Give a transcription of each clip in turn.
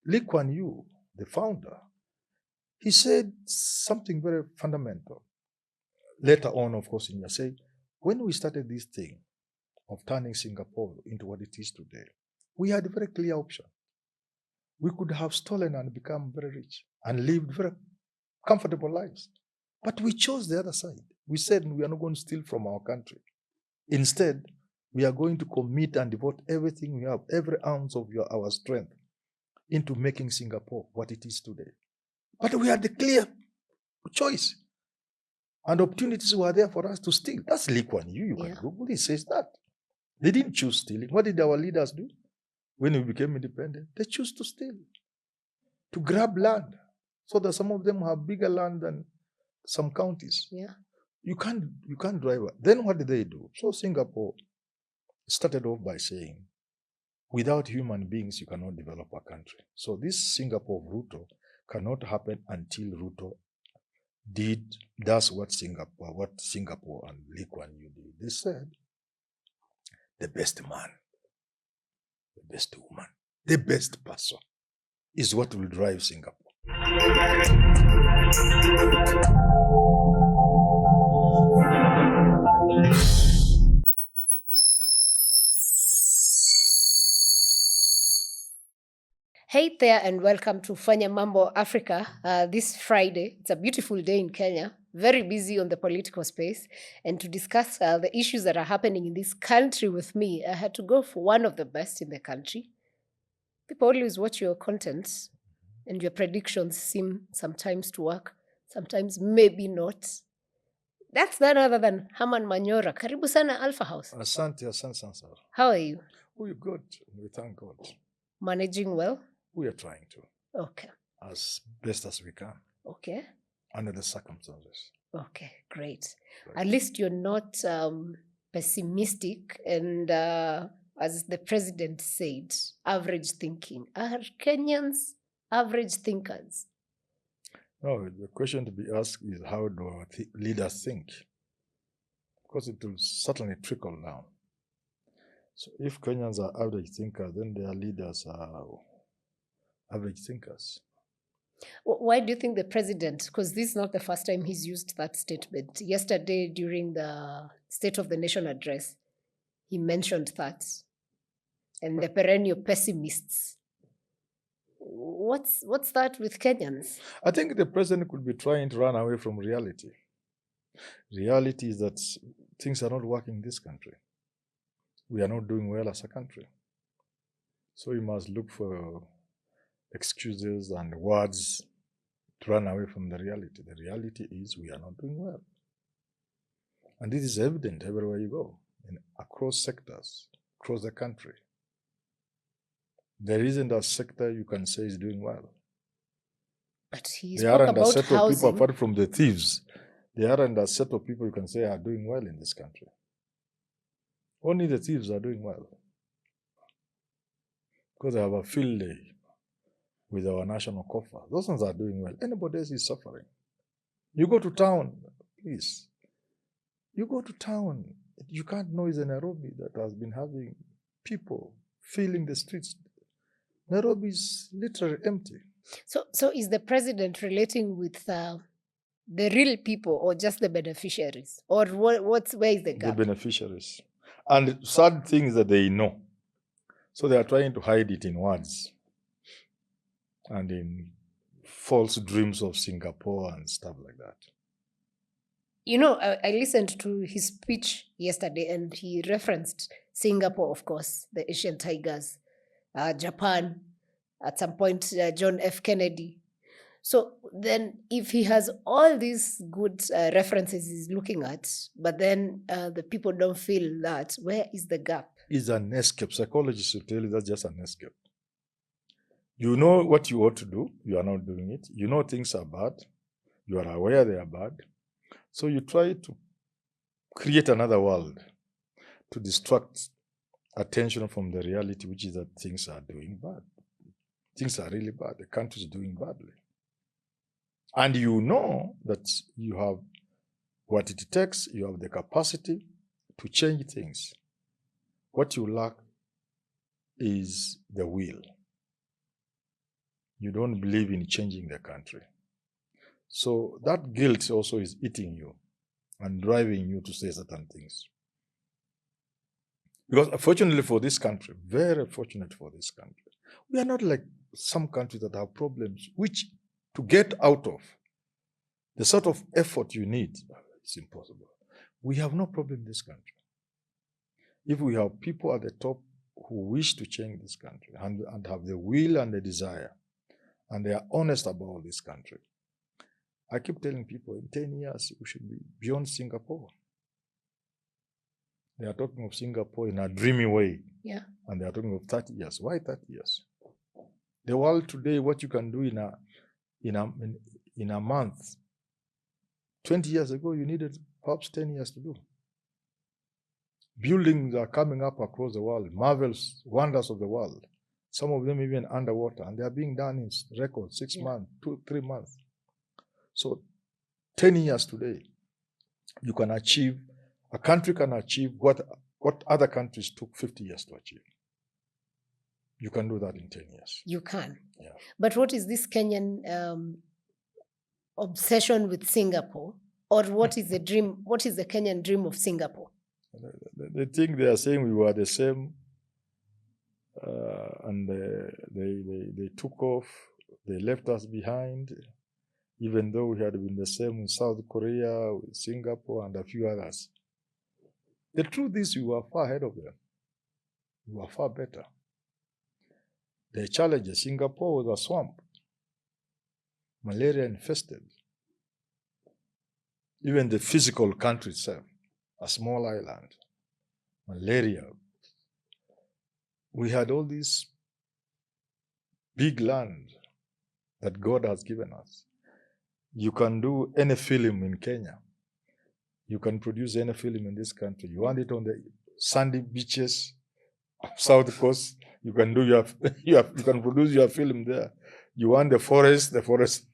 Lee Kuan Yew, the founder, he said something very fundamental. Later on, of course, in say, when we started this thing of turning Singapore into what it is today, we had a very clear option. We could have stolen and become very rich and lived very comfortable lives. But we chose the other side. We said we are not going to steal from our country. Instead, we are going to commit and devote everything we have, every ounce of our strength, into making Singapore what it is today. But we had the clear choice. And opportunities were there for us to steal. That's Lee Kuan Yew. You can Google. He says that. They didn't choose stealing. What did our leaders do when we became independent? They chose to steal, to grab land, so that some of them have bigger land than some counties. Yeah. You can't drive it. Then what did they do? So Singapore started off by saying, without human beings, you cannot develop a country. So this Singapore of Ruto cannot happen until Ruto does what Singapore and Lee Kuan Yew did. They said, the best man, the best woman, the best person is what will drive Singapore. Hey there and welcome to Fanya Mambo Africa. This Friday, it's a beautiful day in Kenya, very busy on the political space. And to discuss the issues that are happening in this country with me, I had to go for one of the best in the country. People always watch your content and your predictions seem sometimes to work, sometimes maybe not. That's none other than Herman Manyora. Karibu sana Alpha House. Asante sana. How are you? We're good. We thank God. Managing well? We are trying to. Okay. As best as we can. Okay. Under the circumstances. Okay, great. At least you're not pessimistic and, as the president said, average thinking. Are Kenyans average thinkers? No, the question to be asked is how do our leaders think? Because it will certainly trickle down. So if Kenyans are average thinkers, then their leaders are average thinkers. Why do you think the president, because this is not the first time he's used that statement. Yesterday during the State of the Nation address, he mentioned that. And the perennial pessimists. What's that with Kenyans? I think the president could be trying to run away from reality. Reality is that things are not working in this country. We are not doing well as a country. So we must look for excuses and words to run away from the reality. The reality is we are not doing well. And this is evident everywhere you go, across sectors, across the country. There isn't a sector you can say is doing well. But he there spoke aren't about a set housing. of people, apart from the thieves, there aren't a set of people you can say are doing well in this country. Only the thieves are doing well. Because they have a field day with our national coffer. Those ones are doing well. Anybody else is suffering. You go to town, please. You go to town, you can't know it's Nairobi that has been having people filling the streets. Nairobi is literally empty. So is the president relating with the real people or just the beneficiaries? Or where is the gap? The beneficiaries. And sad things that they know. So they are trying to hide it in words and in false dreams of Singapore and stuff like that. You know, I listened to his speech yesterday and he referenced Singapore, of course, the Asian tigers, Japan, at some point, John F. Kennedy. So then if he has all these good references he's looking at, but then the people don't feel that, where is the gap? It's an escape. Psychologists will tell you that's just an escape. You know what you ought to do. You are not doing it. You know things are bad. You are aware they are bad. So you try to create another world to distract attention from the reality, which is that things are doing bad. Things are really bad. The country is doing badly. And you know that you have what it takes. You have the capacity to change things. What you lack is the will. You don't believe in changing the country. So that guilt also is eating you and driving you to say certain things. Because fortunately for this country, very fortunate for this country, we are not like some countries that have problems, which to get out of, the sort of effort you need, it's impossible. We have no problem in this country. If we have people at the top who wish to change this country and have the will and the desire, and they are honest about this country, I keep telling people in 10 years, we should be beyond Singapore. They are talking of Singapore in a dreamy way. Yeah. And they are talking of 30 years. Why 30 years? The world today, what you can do in a month, 20 years ago, you needed perhaps 10 years to do. Buildings are coming up across the world, marvels, wonders of the world. Some of them even underwater, and they are being done in record 6 months, 3 months. So 10 years today, you can achieve, a country can achieve what other countries took 50 years to achieve. You can do that in 10 years. You can. Yeah. But what is this Kenyan obsession with Singapore? Or what is the dream? What is the Kenyan dream of Singapore? They think they are saying we were the same, and they took off, they left us behind, even though we had been the same in South Korea, with Singapore, and a few others. The truth is we were far ahead of them. We were far better. The challenges, Singapore was a swamp, malaria infested. Even the physical country itself, a small island, malaria. We had all this big land that God has given us. You can do any film in Kenya. You can produce any film in this country. You want it on the sandy beaches, South Coast, you can do you can produce your film there. You want the forest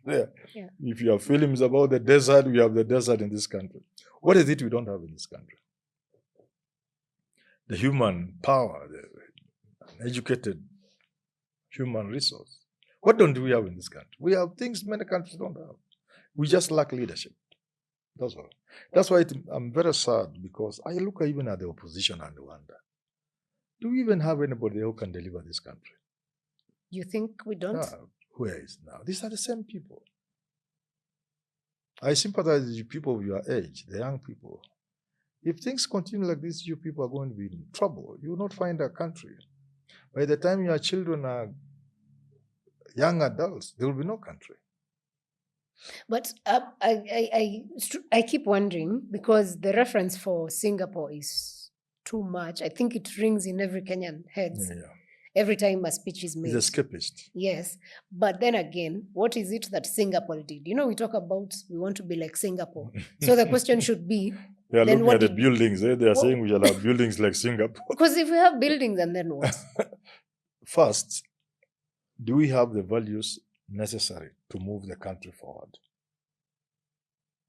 there. Yeah. If your film is about the desert, we have the desert in this country. What is it we don't have in this country? The human power, the educated human resource. What don't we have in this country? We have things many countries don't have. We just lack leadership. That's all. That's why I'm very sad, because I look even at the opposition and wonder, do we even have anybody who can deliver this country? You think we don't? Where is now? These are the same people. I sympathize with people of your age, the young people. If things continue like this, you people are going to be in trouble. You will not find a country. By the time your children are young adults, there will be no country. But I keep wondering, because the reference for Singapore is too much. I think it rings in every Kenyan head every time a speech is made. He's escapist. Yes. But then again, what is it that Singapore did? You know, we talk about we want to be like Singapore. So the question should be, they are looking at the buildings. They are saying we shall have buildings like Singapore. Because if we have buildings, and then what? First, do we have the values necessary to move the country forward?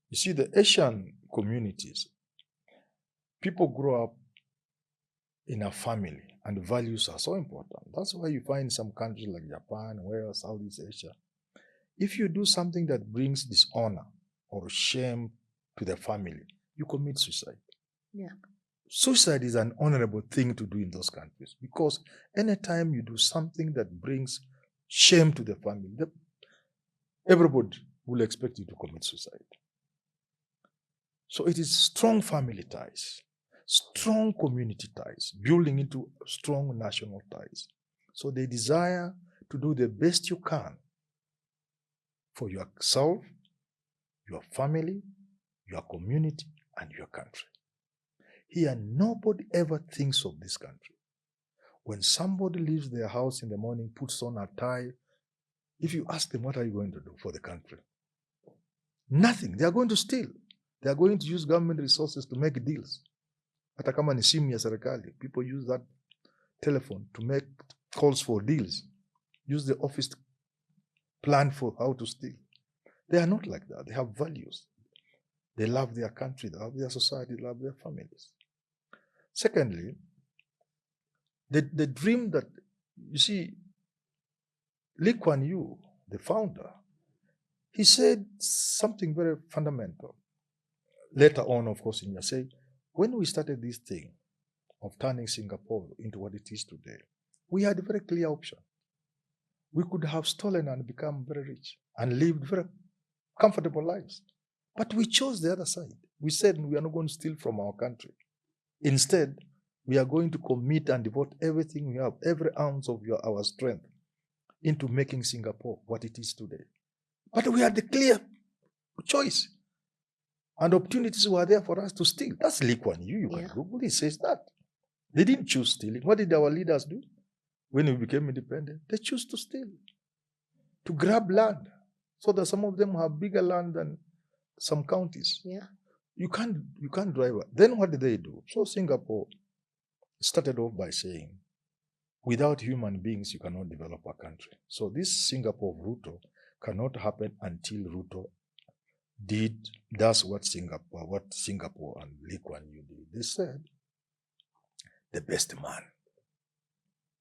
You see, the Asian communities, people grow up in a family, and values are so important. That's why you find some countries like Japan, where Southeast Asia, if you do something that brings dishonor or shame to the family, you commit suicide. Yeah. Suicide is an honorable thing to do in those countries, because anytime you do something that brings shame to the family, everybody will expect you to commit suicide. So it is strong family ties, strong community ties, building into strong national ties. So they desire to do the best you can for yourself, your family, your community, and your country. Here, nobody ever thinks of this country. When somebody leaves their house in the morning, puts on a tie, if you ask them, what are you going to do for the country? Nothing. They are going to steal. They are going to use government resources to make deals. Hata kama ni simu ya serikali, people use that telephone to make calls for deals. Use the office to plan for how to steal. They are not like that. They have values. They love their country, they love their society, they love their families. Secondly, the dream that, you see, Lee Kuan Yew the founder, he said something very fundamental. Later on, of course, in say, when we started this thing of turning Singapore into what it is today, we had a very clear option. We could have stolen and become very rich and lived very comfortable lives. But we chose the other side. We said we are not going to steal from our country. Instead, we are going to commit and devote everything we have, every ounce of our strength, into making Singapore what it is today. But we had the clear choice. And opportunities were there for us to steal. That's Lee Kuan Yew. You can Google it. It says that. They didn't choose stealing. What did our leaders do when we became independent? They chose to steal, to grab land, so that some of them have bigger land than some counties. Yeah. You can't drive it. Then what did they do? So Singapore started off by saying, without human beings, you cannot develop a country. So this Singapore of Ruto cannot happen until Ruto does what Singapore and Lee Kuan Yew did. They said, the best man,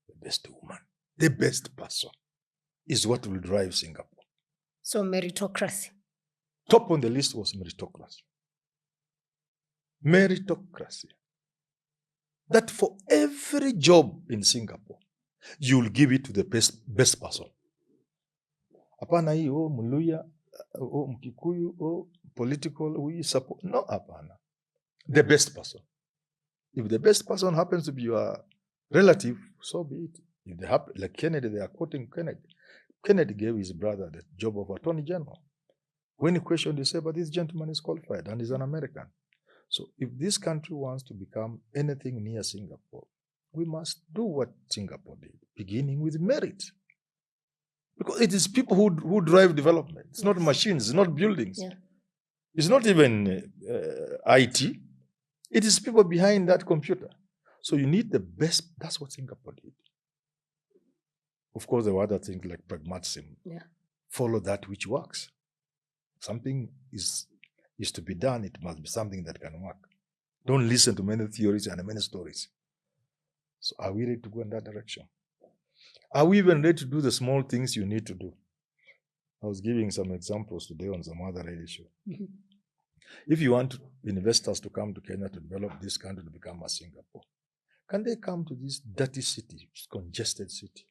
the best woman, the best person is what will drive Singapore. So meritocracy. Top on the list was meritocracy. Meritocracy. That for every job in Singapore, you'll give it to the best person. Apana hii, Muluya, Mkikuyu, political, we support. No, apana. The best person. If the best person happens to be your relative, so be it. If they happen, like Kennedy, they are quoting Kennedy. Kennedy gave his brother the job of Attorney General. When he questioned, he said, but this gentleman is qualified and he's an American. So if this country wants to become anything near Singapore, we must do what Singapore did, beginning with merit. Because it is people who drive development. It's not machines, it's not buildings. Yeah. It's not even IT. It is people behind that computer. So you need the best. That's what Singapore did. Of course, there were other things like pragmatism. Yeah. Follow that which works. Something is to be done. It must be something that can work. Don't listen to many theories and many stories. So are we ready to go in that direction? Are we even ready to do the small things you need to do? I was giving some examples today on some other radio show. Mm-hmm. If you want investors to come to Kenya to develop this country to become a Singapore, can they come to this dirty city, congested city?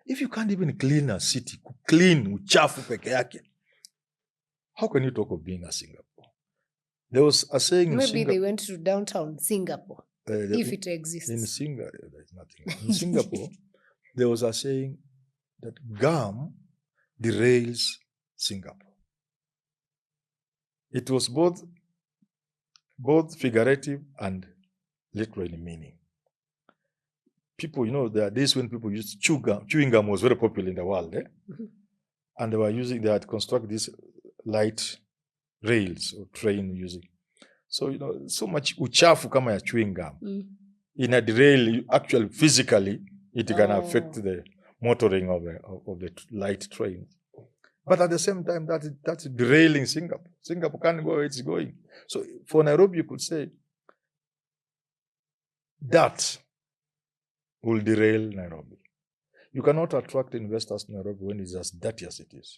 If you can't even clean a city, clean uchafu peke yake, how can you talk of being a Singapore? There was a saying maybe they went to downtown Singapore, if it exists. In Singapore, there's nothing. In Singapore, there was a saying that gum derails Singapore. It was both figurative and literal in meaning. People, there are days when people used chewing gum was very popular in the world, Mm-hmm. And they had constructed these light rails or train using. So, so much uchafu kama ya chewing gum. Mm. In a derail, actually, physically, it can affect the motoring of the light train. But at the same time, that's derailing Singapore. Singapore can't go where it's going. So for Nairobi, you could say that will derail Nairobi. You cannot attract investors to Nairobi when it's as dirty as it is.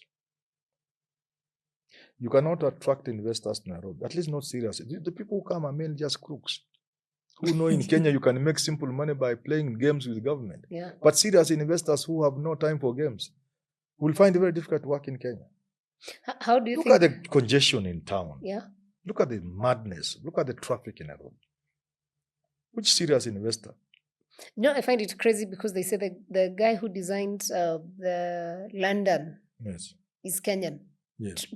You cannot attract investors to Nairobi, at least not seriously. The people who come are mainly just crooks who know in Kenya you can make simple money by playing games with government. Yeah. But serious investors who have no time for games will find it very difficult to work in Kenya. How do you Look at the congestion in town. Yeah. Look at the madness. Look at the traffic in Nairobi. Which serious investor? I find it crazy because they say the guy who designed the London is Kenyan. Yes.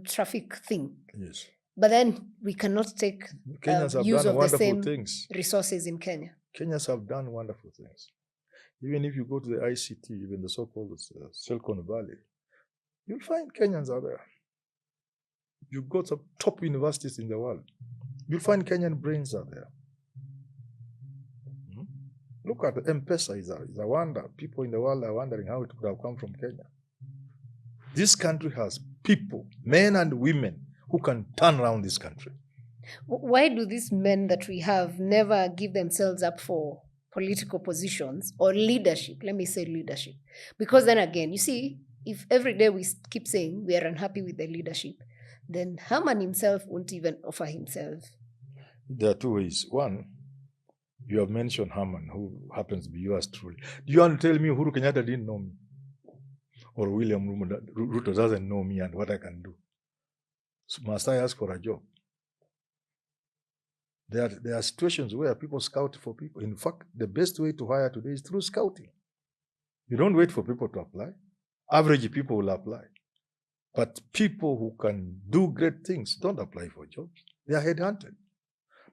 Traffic thing. Yes. But then we cannot take use of the same resources in Kenya. Kenyans have done wonderful things. Even if you go to the ICT, even the so-called Silicon Valley, you'll find Kenyans are there. You've got some top universities in the world. You'll find Kenyan brains are there. Look at the M-Pesa is a wonder. People in the world are wondering how it could have come from Kenya. This country has people, men and women, who can turn around this country. Why do these men that we have never give themselves up for political positions or leadership. Let me say leadership. Because then again, you see, if every day we keep saying we are unhappy with the leadership, then Herman himself won't even offer himself. There are two ways. One, you have mentioned Herman, who happens to be yours truly. Do you want to tell me Uhuru Kenyatta didn't know me? Or William Ruto doesn't know me and what I can do? So must I ask for a job? There are situations where people scout for people. In fact, the best way to hire today is through scouting. You don't wait for people to apply. Average people will apply. But people who can do great things don't apply for jobs. They are headhunted.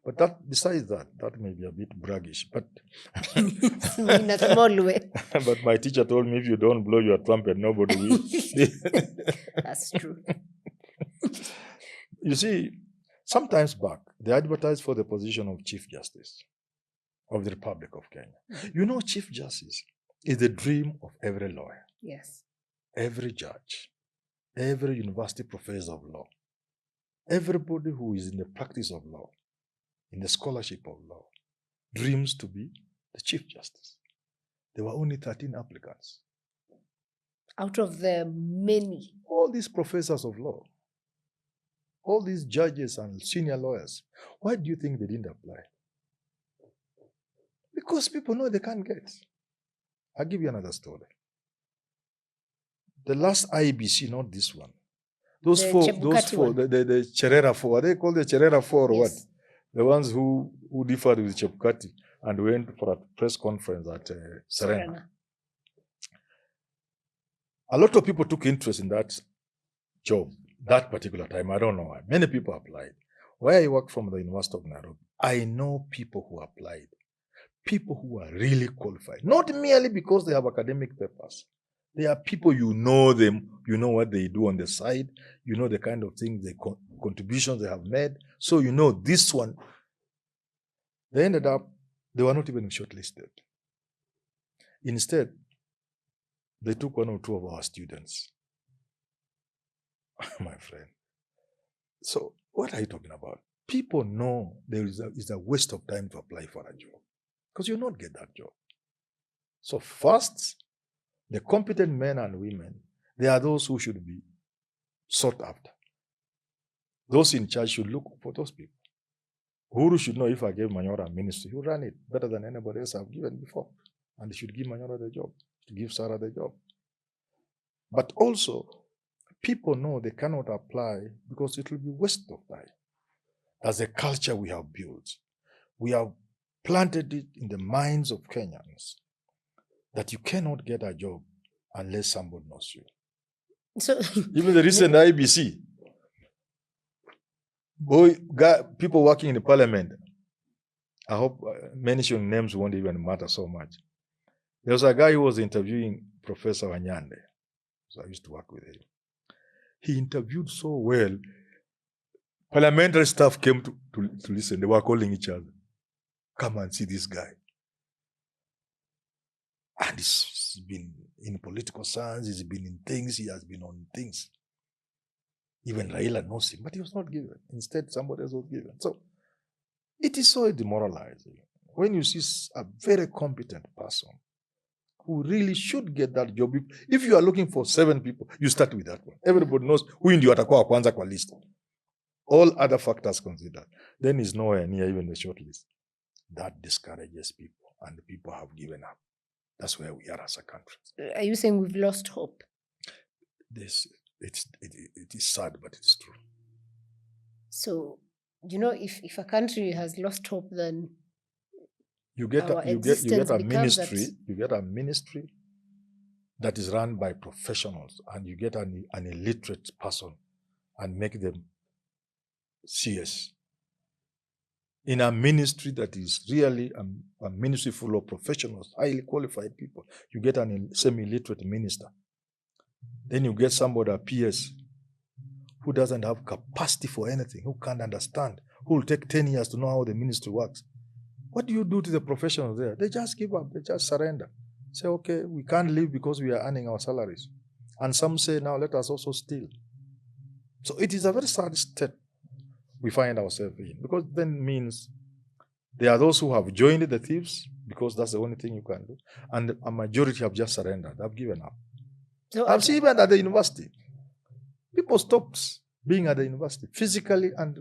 But that, besides that may be a bit braggish. But in a small way. But my teacher told me if you don't blow your trumpet, nobody will. That's true. You see, sometimes back, they advertised for the position of Chief Justice of the Republic of Kenya. You know, Chief Justice is the dream of every lawyer. Yes. Every judge, every university professor of law, everybody who is in the practice of law, in the scholarship of law, dreams to be the Chief Justice. There were only 13 applicants. Out of the many. All these professors of law, all these judges and senior lawyers, why do you think they didn't apply? Because people know they can't get. I'll give you another story. The last IBC, not this one. Those four, the Cherera Four, are they called the Cherera Four or yes. What? The ones who differed with Chebukati and went for a press conference at Serena. A lot of people took interest in that job, that particular time. I don't know why. Many people applied. Where I work from the University of Nairobi, I know people who applied, people who are really qualified, not merely because they have academic papers. They are people, you know them, you know what they do on the side, you know the kind of things, the contributions they have made. So you know this one. They ended up, they were not even shortlisted. Instead, they took one or two of our students. My friend. So what are you talking about? People know there is a waste of time to apply for a job because you'll not get that job. So first, the competent men and women, they are those who should be sought after. Those in charge should look for those people. Uhuru should know if I gave Manyora a ministry, he will run it better than anybody else I've given before. And he should give Manyora the job, to give Sarah the job. But also, people know they cannot apply because it will be waste of time. That's a culture we have built. We have planted it in the minds of Kenyans that you cannot get a job unless somebody knows you. So even the recent IBC, people working in the parliament, I hope mentioning names won't even matter so much. There was a guy who was interviewing Professor Wanyande. So I used to work with him. He interviewed so well. Parliamentary staff came to listen. They were calling each other. Come and see this guy. And he's been in political science, he's been in things, he has been on things. Even Raila knows him, but he was not given. Instead, somebody else was given. So it is so demoralizing when you see a very competent person who really should get that job. If you are looking for 7 people, you start with that one. Everybody knows who ndio atakuwa kwanza kwa list. All other factors considered. Then he's nowhere near even the short list. That discourages people, and the people have given up. That's where we are as a country. Are you saying we've lost hope? It is sad, but it's true. So, you know, if a country has lost hope, then you get a ministry that is run by professionals, and you get an illiterate person and make them CS. In a ministry that is really a ministry full of professionals, highly qualified people, you get a semi-literate minister. Then you get somebody, a PS, who doesn't have capacity for anything, who can't understand, who will take 10 years to know how the ministry works. What do you do to the professionals there? They just give up, they just surrender. Say, okay, we can't live because we are earning our salaries. And some say, now let us also steal. So it is a very sad state we find ourselves in, because then means There are those who have joined the thieves because that's the only thing you can do. And a majority have just surrendered. They've given up. So I've seen even at the university. People stopped being at the university, physically and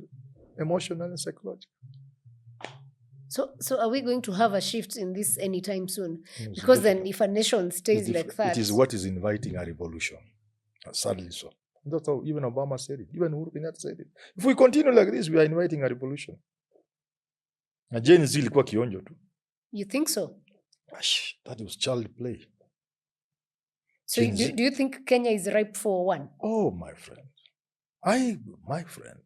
emotionally and psychologically. So are we going to have a shift in this anytime soon? Because then if a nation stays like that... It is what is inviting a revolution. Sadly so. That's how even Obama said it. Even Uhuru Kenyatta said it. If we continue like this, we are inviting a revolution. Na Gen Z ilikuwa kionjo tu. You think so? That was child play. So do you think Kenya is ripe for one? Oh, my friend. My friend.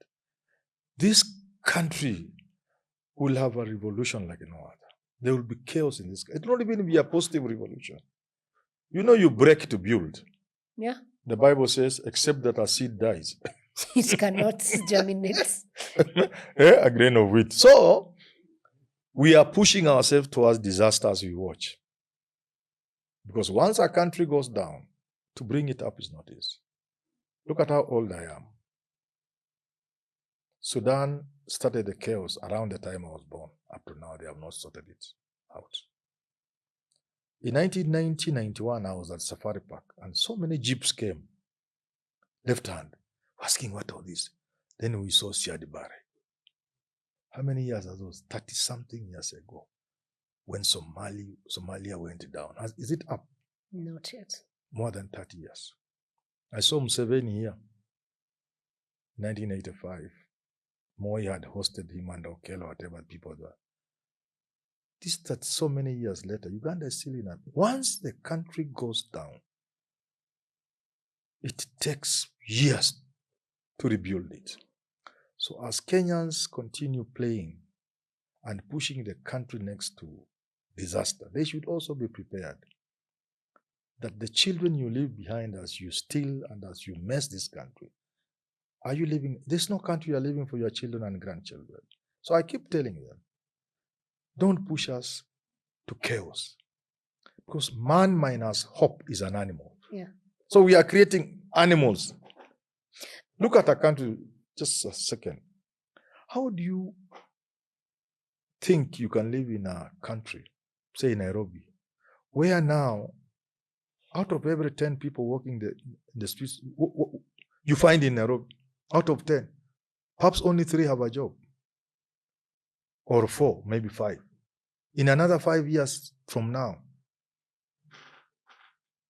This country will have a revolution like no other. There will be chaos in this country. It will not even be a positive revolution. You know, you break to build. Yeah. The Bible says, except that a seed dies. It cannot germinate. A grain of wheat. So, we are pushing ourselves towards disaster as we watch. Because once a country goes down, to bring it up is not easy. Look at how old I am. Sudan started the chaos around the time I was born. Up to now, they have not sorted it out. In 1990-91, I was at Safari Park, and so many jeeps came, left hand, asking what all this. Then we saw Siad Barre. How many years are those? 30-something years ago, when Somalia went down. Is it up? Not yet. More than 30 years. I saw Museveni here, 1985. Moi had hosted him and Okello, whatever people were. This that so many years later, Uganda is still in it. Once the country goes down, it takes years to rebuild it. So as Kenyans continue playing and pushing the country next to disaster, they should also be prepared that the children you leave behind as you steal and as you mess this country, are you living? There's no country you're living for your children and grandchildren. So I keep telling them, don't push us to chaos. Because man minus hope is an animal. Yeah. So we are creating animals. Look at a country, just a second. How do you think you can live in a country, say Nairobi, where now, out of every 10 people walking the streets, you find in Nairobi, out of 10, perhaps only 3 have a job. Or 4, maybe 5. In another 5 years from now,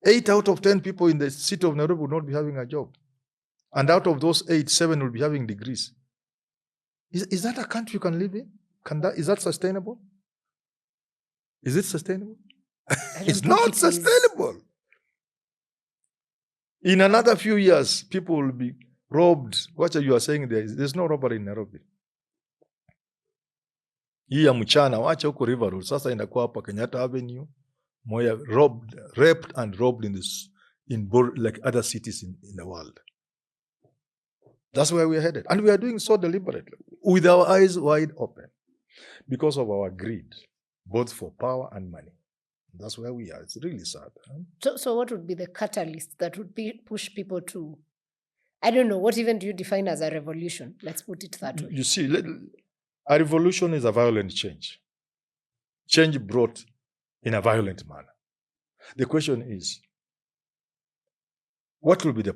8 out of 10 people in the city of Nairobi will not be having a job. And out of those 8, 7 will be having degrees. Is that a country you can live in? Is that sustainable? Is it sustainable? It's not sustainable. In another few years, people will be robbed. What you are saying there's no robbery in Nairobi. Hii ya mchana, wacha huko River Road. Sasa inakuwa hapa Kenyatta Avenue. Moya raped and robbed like other cities in the world. That's where we are headed. And we are doing so deliberately, with our eyes wide open, because of our greed, both for power and money. That's where we are. It's really sad. Huh? So what would be the catalyst that would push people to, I don't know, what even do you define as a revolution? Let's put it that way. You see, a revolution is a violent change. Change brought in a violent manner. The question is, what will be the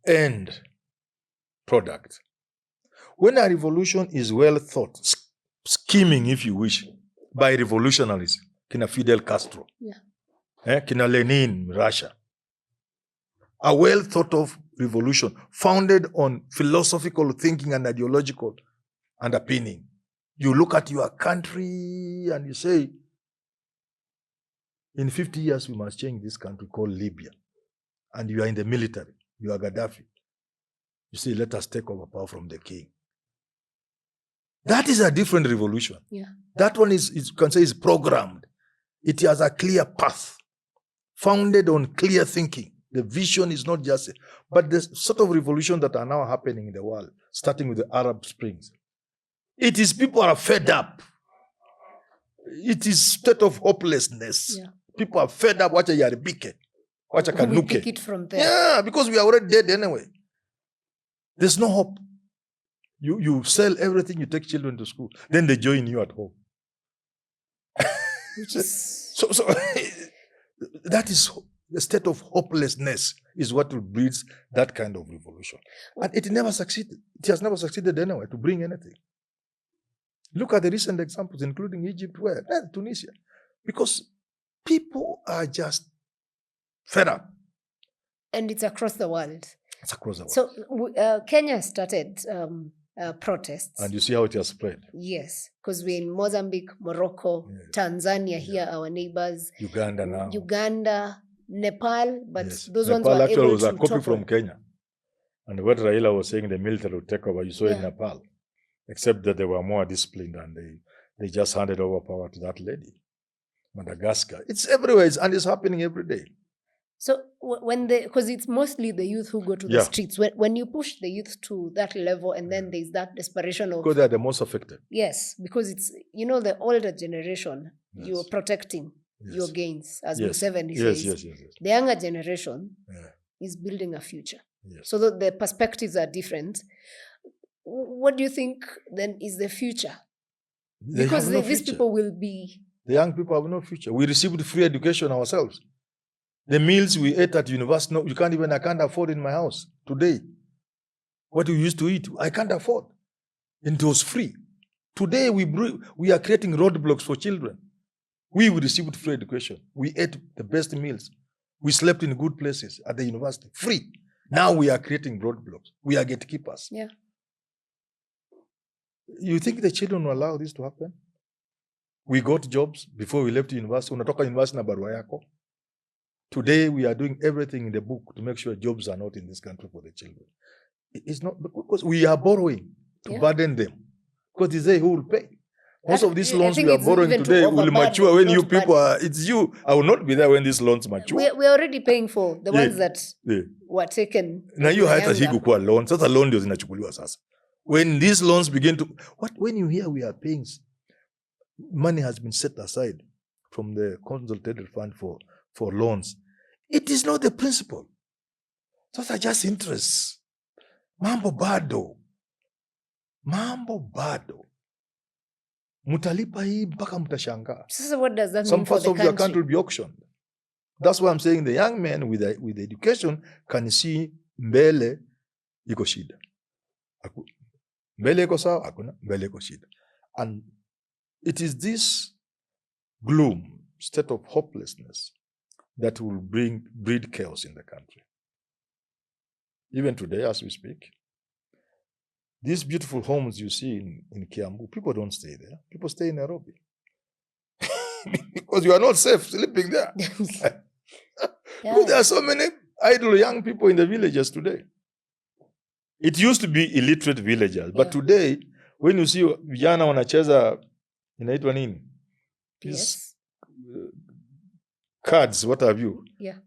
end product? When a revolution is well thought, scheming, if you wish, by revolutionaries, kina Fidel Castro, kina Lenin, Russia, a well thought of revolution founded on philosophical thinking and ideological underpinning. You look at your country and you say, in 50 years, we must change this country called Libya. And you are in the military. You are Gaddafi. You say, let us take over power from the king. That is a different revolution. Yeah. That one is you can say, is programmed. It has a clear path, founded on clear thinking. The vision is not just, but the sort of revolution that are now happening in the world, starting with the Arab Springs. It is people are fed up. It is state of hopelessness. Yeah. People are fed up. Wacha yaribike. Wacha kanuke. We pick it from there. Yeah, because we are already dead anyway. There's no hope. You sell everything, you take children to school. Then they join you at home. So that is the state of hopelessness is what will breed that kind of revolution. And it never succeeded. It has never succeeded anyway to bring anything. Look at the recent examples, including Egypt, Tunisia. Because people are just fed up. And it's across the world. It's across the world. So Kenya started protests. And you see how it has spread. Yes, because we're in Mozambique, Morocco, Tanzania here, our neighbors. Uganda now. Uganda, Nepal, but those Nepal ones were actually able was a to copy topple. from Kenya. And what Raila was saying, the military would take over, you saw in Nepal. Except that they were more disciplined and they just handed over power to that lady. Madagascar. It's everywhere, and it's happening every day. So because it's mostly the youth who go to the streets, when you push the youth to that level and then there's that desperation of... Because they are the most affected. Yes, because it's, the older generation, you're protecting your gains, as Museveni says. Yes. The younger generation is building a future. Yes. So the perspectives are different. What do you think then is the future? Because these people will be... The young people have no future. We received free education ourselves. The meals we ate at university, no, I can't afford in my house today. What we used to eat, I can't afford. And it was free. Today we are creating roadblocks for children. We received free education. We ate the best meals. We slept in good places at the university, free. Now we are creating roadblocks. We are gatekeepers. Yeah. You think the children will allow this to happen? We got jobs before we left university. Unatoka university na barua yako. Today we are doing everything in the book to make sure jobs are not in this country for the children. It's not because we are borrowing to burden them. Because it's they who will pay. Most of these loans we are borrowing today will mature when you people are, it's you. I will not be there when these loans mature. We're already paying for the ones that were taken. Na hiyo haitashiki kuwa loan. Sasa loan ndio zinachukuliwa sasa. When these loans begin to, when you hear we are paying, money has been set aside from the consolidated fund for loans. It is not the principle. Those are just interests. Mambo bado. Mutalipa hii mpaka mtashangaa. So what does that Some mean for parts the of country? your country will be auctioned. That's why I'm saying the young men with education can see mbele iko shida. Mbele iko sawa, hakuna, mbele iko shida. And it is this gloom, state of hopelessness, that will breed chaos in the country. Even today, as we speak, these beautiful homes you see in Kiambu, people don't stay there. People stay in Nairobi. Because you are not safe sleeping there. Because there are so many idle young people in the villages today. It used to be illiterate villagers, but today, when you see vijana wanacheza, inaitwa nini? Yes. Cards, what have you? Yeah.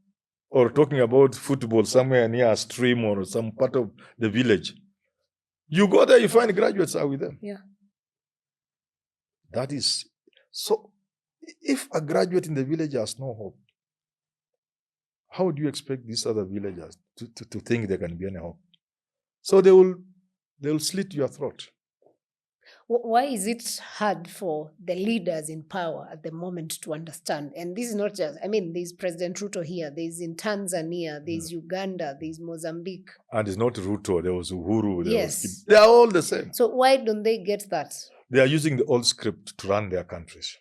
Or talking about football somewhere near a stream or some part of the village. You go there, you find graduates are with them. Yeah. That is, so if a graduate in the village has no hope, how do you expect these other villagers to think there can be any hope? So they will slit your throat. Why is it hard for the leaders in power at the moment to understand? And this is not just, there's President Ruto here, there's in Tanzania, there's Uganda, there's Mozambique. And it's not Ruto, there was Uhuru. They are all the same. So why don't they get that? They are using the old script to run their countries.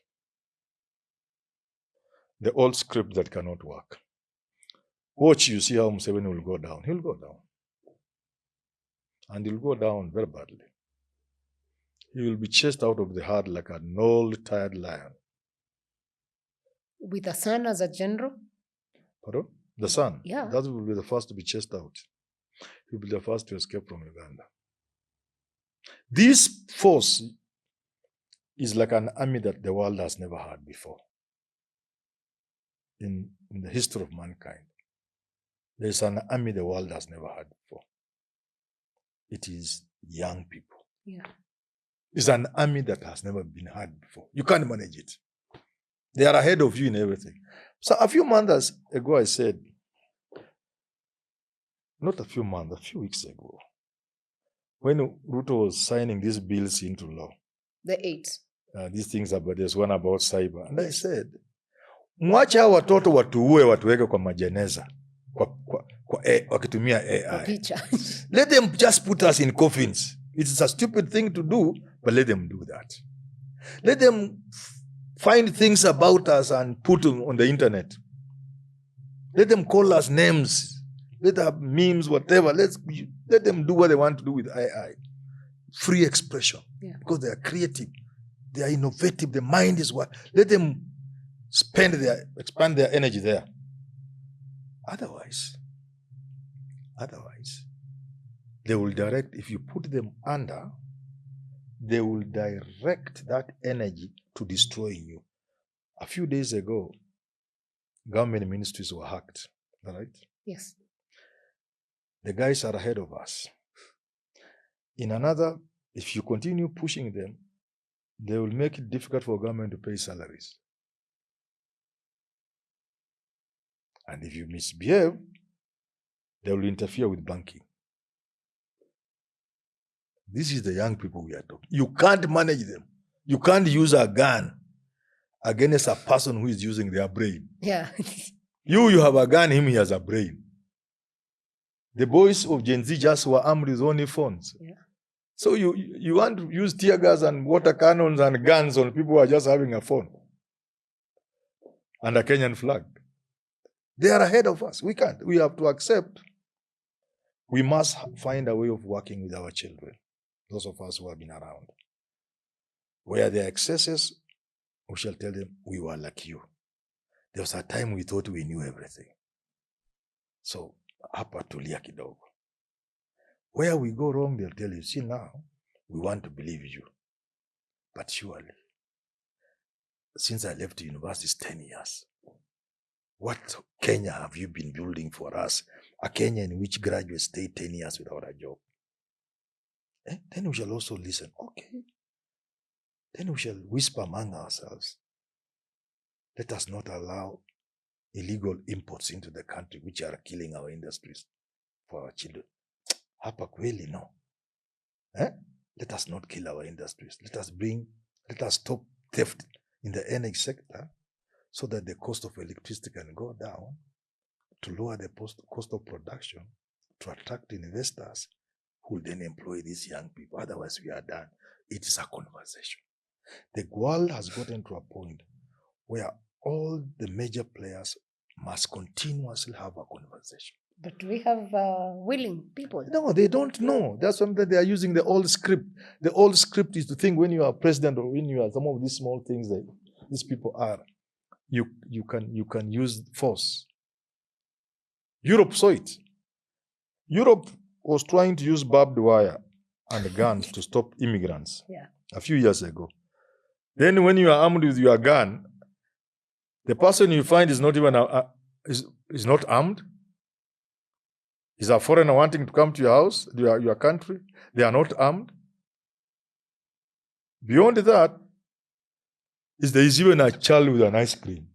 The old script that cannot work. Watch, you see how Museveni will go down. He'll go down. And he'll go down very badly. He will be chased out of the herd like an old, tired lion. With the son as a general? Pardon? The son? Yeah. That will be the first to be chased out. He will be the first to escape from Uganda. This force is like an army that the world has never had before. In the history of mankind, there is an army the world has never had before. It is young people. Yeah. It's an army that has never been had before. You can't manage it. They are ahead of you in everything. So a few months ago, I said, not a few months, a few weeks ago, when Ruto was signing these bills into law, The 8. these things about, there's one about cyber. And I said, mwache hawa watoto watuue watuweke kwa majeneza. Wakitumia AI. Let them just put us in coffins. It's a stupid thing to do, but let them do that. Let them find things about us and put them on the internet. Let them call us names. Let them have memes, whatever. Let them do what they want to do with AI. Free expression. Yeah. Because they are creative. They are innovative. The mind is what. Let them expand their energy there. Otherwise, they will direct, if you put them under, they will direct that energy to destroying you. A few days ago, government ministries were hacked, right? Yes. The guys are ahead of us. In another, if you continue pushing them, they will make it difficult for government to pay salaries. And if you misbehave, they will interfere with banking. This is the young people we are talking. You can't manage them. You can't use a gun against a person who is using their brain. Yeah. You have a gun, he has a brain. The boys of Gen Z just were armed with only phones. Yeah. So you want to use tear gas and water cannons and guns on people who are just having a phone and a Kenyan flag. They are ahead of us. We can't. We have to accept. We must find a way of working with our children, those of us who have been around. Where there are excesses, we shall tell them, we were like you. There was a time we thought we knew everything. So, hapa tulia kidogo. Where we go wrong, they'll tell you, see now, we want to believe you. But surely, since I left university, it's 10 years. What Kenya have you been building for us? A Kenya in which graduates stay 10 years without a job. Then we shall also listen. Okay. Then we shall whisper among ourselves. Let us not allow illegal imports into the country which are killing our industries for our children. Hapa kweli no. Let us not kill our industries. Let us stop theft in the energy sector so that the cost of electricity can go down, to lower the cost of production, to attract investors who will then employ these young people. Otherwise, we are done. It is a conversation. The world has gotten to a point where all the major players must continuously have a conversation. But we have willing people. No, they don't know. That's something they are using the old script. The old script is to think when you are president or when you are some of these small things that these people are, you can use force. Europe saw it. Europe was trying to use barbed wire and guns to stop immigrants a few years ago. Then when you are armed with your gun, the person you find is not even is not armed. Is a foreigner wanting to come to your house, your country. They are not armed. Beyond that, there is even a child with an ice cream.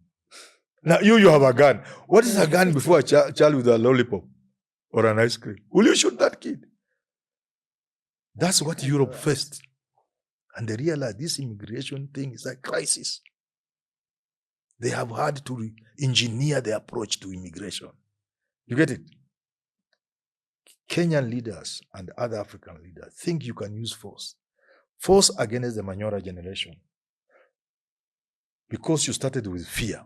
Now you have a gun. What is a gun before a child with a lollipop or an ice cream? Will you shoot that kid? That's what Europe faced. And they realized this immigration thing is a crisis. They have had to engineer the approach to immigration. You get it? Kenyan leaders and other African leaders think you can use force. Force against the Manyora generation. Because you started with fear.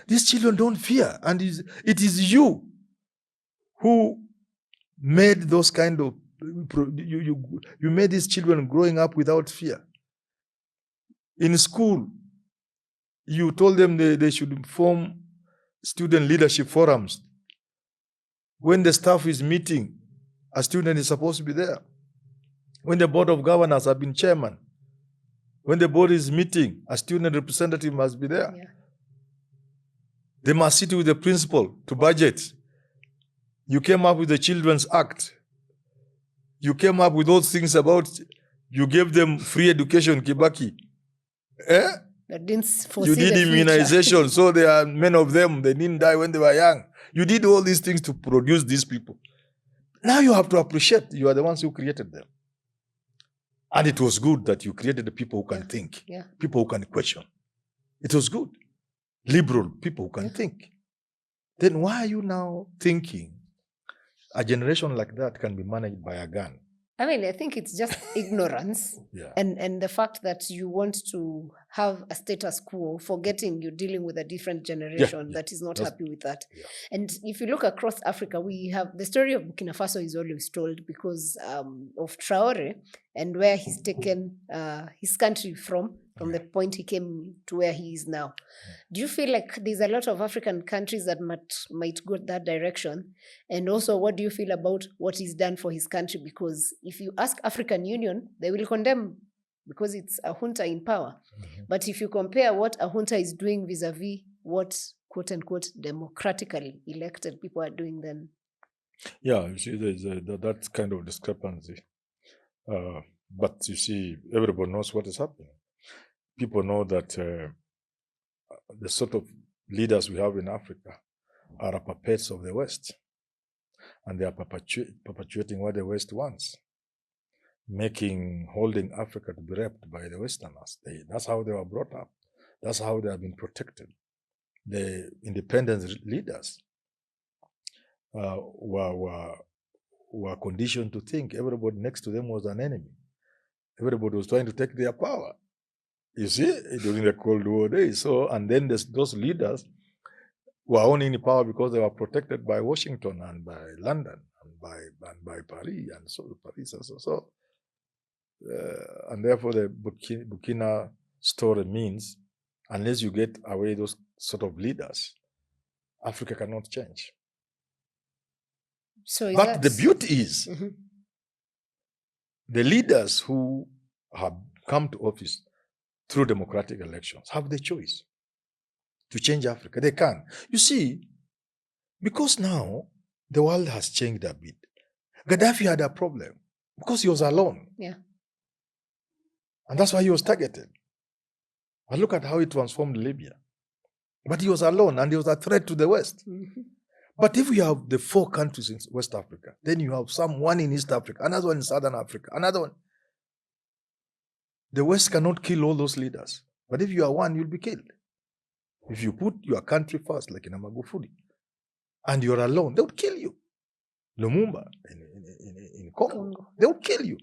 These children don't fear. And it is you who made those kind of, you made these children growing up without fear. In school, you told them they should form student leadership forums. When the staff is meeting, a student is supposed to be there. When the board of governors have been chairman, when the board is meeting, a student representative must be there. Yeah. They must sit with the principal to budget. You came up with the Children's Act. You came up with those things about, you gave them free education, Kibaki. You did immunization, so there are many of them, they didn't die when they were young. You did all these things to produce these people. Now you have to appreciate you are the ones who created them. And it was good that you created the people who can think, people who can question. It was good. Liberal people who can think. Then why are you now thinking a generation like that can be managed by a gun? I mean, I think it's just ignorance and the fact that you want to have a status quo, forgetting you're dealing with a different generation that is not happy with that. Yeah. And if you look across Africa, we have the story of Burkina Faso is always told because of Traore and where he's taken his country from the point he came to where he is now. Do you feel like there's a lot of African countries that might go that direction? And also, what do you feel about what he's done for his country? Because if you ask African Union, they will condemn because it's a junta in power. But if you compare what a junta is doing vis-a-vis what, quote unquote, democratically elected people are doing, then... Yeah, you see, there's that kind of discrepancy. But you see, everybody knows what is happening. People know that the sort of leaders we have in Africa are puppets of the West. And they are perpetuating what the West wants, holding Africa to be raped by the Westerners. That's how they were brought up. That's how they have been protected. The independence leaders were conditioned to think everybody next to them was an enemy. Everybody was trying to take their power. You see, during the Cold War days. So, and then those leaders were only in power because they were protected by Washington and by London and by Paris and so Paris and so. And therefore, the Burkina story means, unless you get away those sort of leaders, Africa cannot change. So, but the beauty is, the leaders who have come to office through democratic elections have the choice to change Africa. They can. You see, because now the world has changed a bit. Gaddafi had a problem because he was alone. Yeah. And that's why he was targeted. But look at how he transformed Libya. But he was alone and he was a threat to the West. But if you have the 4 countries in West Africa, then you have one in East Africa, another one in Southern Africa, another one. The West cannot kill all those leaders. But if you are one, you'll be killed. If you put your country first, like in Magufuli, and you're alone, they would kill you. Lumumba in Congo, they would kill you.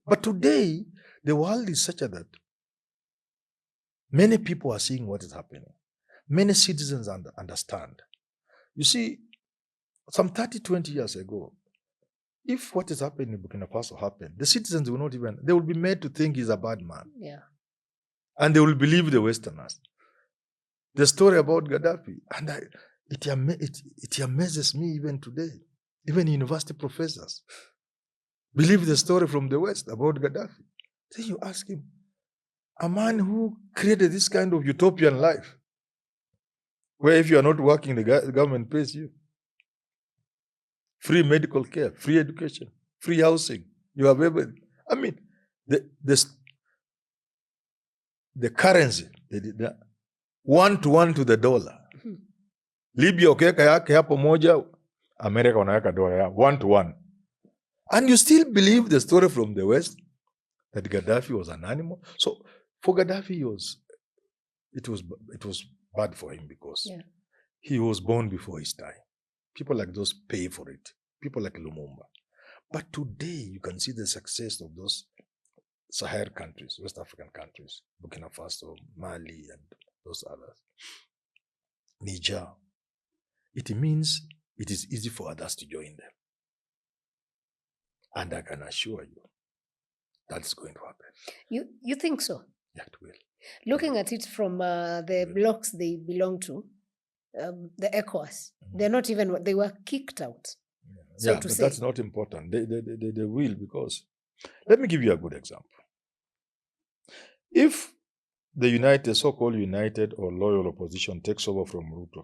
But today, the world is such that many people are seeing what is happening. Many citizens understand. You see, some 30, 20 years ago, if what is happening in Burkina Faso happened, the citizens will not even, they will be made to think he's a bad man. Yeah. And they will believe the Westerners. The story about Gaddafi, and it amazes me even today. Even university professors believe the story from the West about Gaddafi. Then you ask him, a man who created this kind of utopian life, where if you are not working, the government pays you. Free medical care, free education, free housing. You have everything. I mean, the currency, the 1-to-1 to the dollar. Libya ukiweka yake hapo moja, America wanaweka dola ya 1-to-1. And you still believe the story from the West that Gaddafi was an animal. So for Gaddafi, it was bad for him because he was born before his time. People like those pay for it. People like Lumumba. But today, you can see the success of those Sahel countries, West African countries, Burkina Faso, Mali, and those others. Niger. It means it is easy for others to join them. And I can assure you, that's going to happen. You think so? Yeah, it will. Looking at it from the blocks they belong to, the ECOWAS, they're not even, they were kicked out. So but that's not important. They will, because, let me give you a good example. If the so-called united or loyal opposition takes over from Ruto,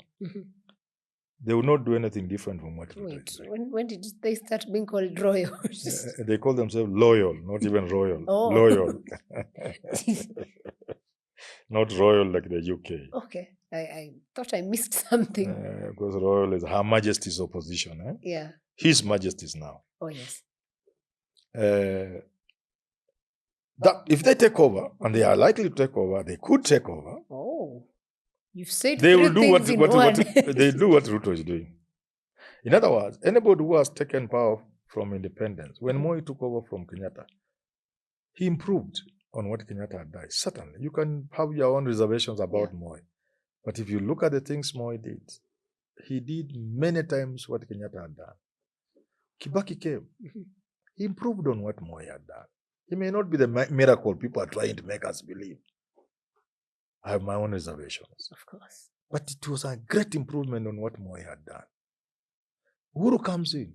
they will not do anything different from what Ruto is doing. When did they start being called royals? They call themselves loyal, not even royal. Oh. Loyal. Not royal like the UK. Okay. I thought I missed something. Because royal is Her Majesty's opposition. Yeah. His Majesties now. Oh, yes. That if they take over, and they are likely to take over, they could take over. Oh, you've said They will do three what things in one. they do what Ruto is doing. In other words, anybody who has taken power from independence, when Moi took over from Kenyatta, he improved on what Kenyatta had done. Certainly, you can have your own reservations about Moi, but if you look at the things Moi did, he did many times what Kenyatta had done. Kibaki came. He improved on what Moi had done. He may not be the miracle people are trying to make us believe. I have my own reservations. Of course. But it was a great improvement on what Moi had done. Uhuru comes in.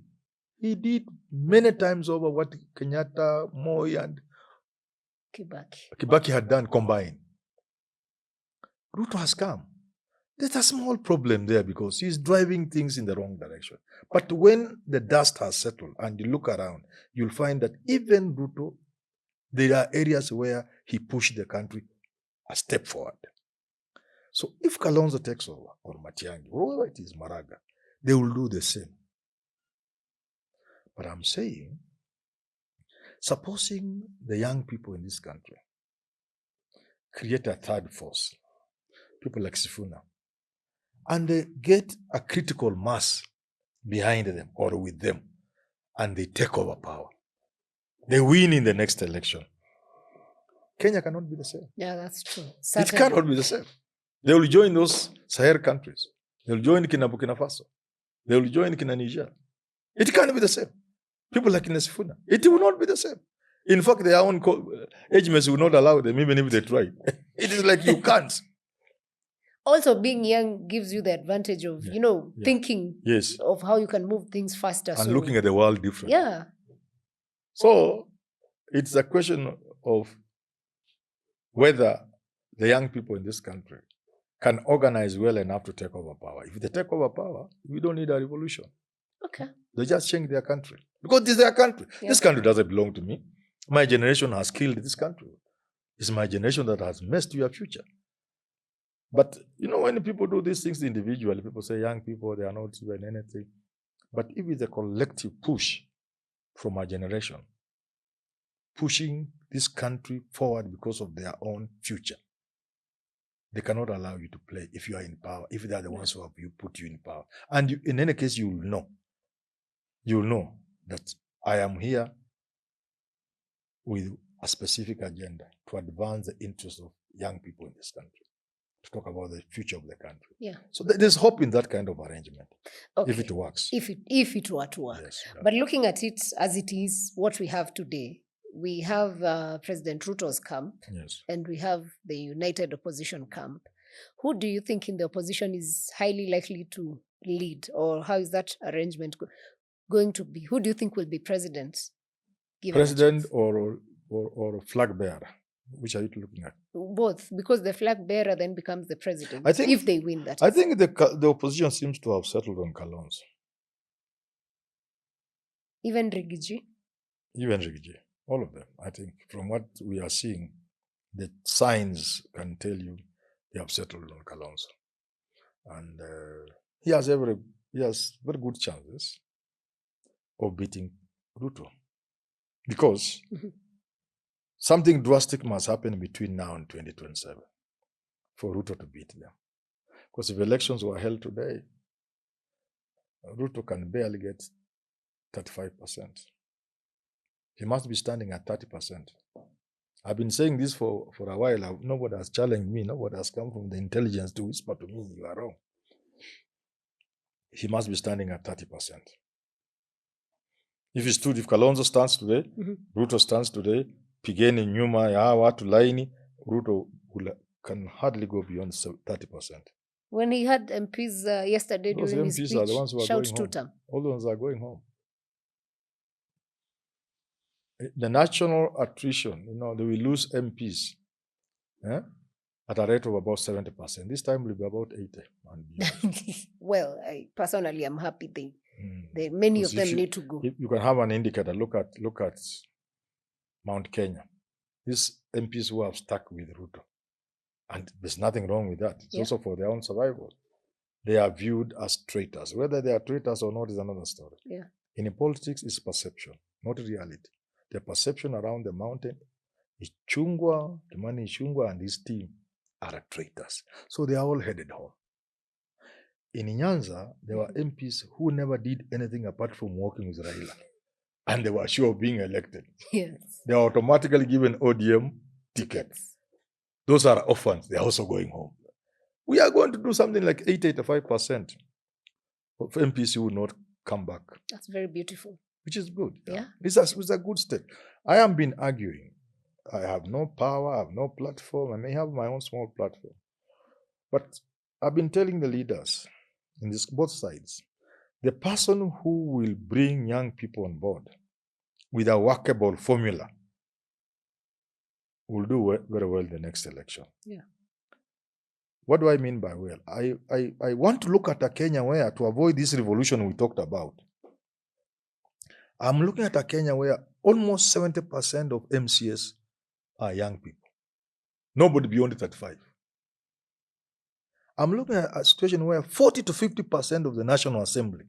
He did many times over what Kenyatta, Moi, and Kibaki had done combined. Ruto has come. There's a small problem there because he's driving things in the wrong direction. But when the dust has settled and you look around, you'll find that even Ruto, there are areas where he pushed the country a step forward. So if Kalonzo takes over, or Matiang'i, whoever it is, Maraga, they will do the same. But I'm saying, supposing the young people in this country create a third force, people like Sifuna, and they get a critical mass behind them or with them, and they take over power, they win in the next election, Kenya cannot be the same. Yeah, that's true. It cannot be the same. They will join those Sahel countries. They will join Burkina Faso. They will join Niger. It can't be the same. People like Sifuna, it will not be the same. In fact, their own age mates will not allow them, even if they try. It is like you can't. Also, being young gives you the advantage of, thinking of how you can move things faster. And looking at the world differently. Yeah. So, it's a question of whether the young people in this country can organize well enough to take over power. If they take over power, we don't need a revolution. Okay. They just change their country. Because this is their country. Yeah. This country doesn't belong to me. My generation has killed this country. It's my generation that has messed your future. But, when people do these things individually, people say young people, they are not doing anything. But if it's a collective push from our generation, pushing this country forward because of their own future, they cannot allow you to play if you are in power, if they are the ones who have put you in power. And in any case, you'll know that I am here with a specific agenda to advance the interests of young people in this country, to talk about the future of the country. Yeah. So there's hope in that kind of arrangement, if it works. If it were to work. Yes, yeah. But looking at it as it is, what we have today, we have President Ruto's camp, and we have the United Opposition camp. Who do you think in the opposition is highly likely to lead, or how is that arrangement going to be? Who do you think will be president? President or flag bearer? Which are you looking at? Both, because the flag bearer then becomes the president. I think, if they win that. I think the opposition seems to have settled on Kalonzo. Even Rigiji? Even Rigiji. All of them. I think from what we are seeing, the signs can tell you they have settled on Kalonzo. And he has very good chances of beating Ruto. Because something drastic must happen between now and 2027 for Ruto to beat them. Because if elections were held today, Ruto can barely get 35%. He must be standing at 30%. I've been saying this for a while. Nobody has challenged me. Nobody has come from the intelligence to whisper to me, you are wrong. He must be standing at 30%. If Kalonzo stands today, Ruto stands today, Pigeni nyuma ya watu laini, Ruto can hardly go beyond 30%. When he had MPs yesterday during his speech, are the ones who are shout going to home. them. All the ones are going home. The national attrition, they will lose MPs at a rate of about 70%. This time will be about 80%. And well, I personally am happy many of them need to go. You can have an indicator. Look at Mount Kenya. These MPs who have stuck with Ruto. And there's nothing wrong with that. It's also for their own survival. They are viewed as traitors. Whether they are traitors or not is another story. Yeah. In politics, it's perception, not reality. The perception around the mountain, Ichungwa, Kimani Ichungwa and his team are traitors. So they are all headed home. In Nyanza, there were MPs who never did anything apart from working with Raila. And they were sure of being elected. Yes. They are automatically given ODM tickets. Those are orphans. They are also going home. We are going to do something like 85% of MPs who will not come back. That's very beautiful. Which is good. Yeah. It's a good step. I have been arguing. I have no power, I have no platform. I may have my own small platform. But I've been telling the leaders in both sides, the person who will bring young people on board with a workable formula will do very well the next election. Yeah. What do I mean by well? I want to look at a Kenya where, to avoid this revolution we talked about, I'm looking at a Kenya where almost 70% of MCS are young people. Nobody beyond 35. I'm looking at a situation where 40 to 50% of the National Assembly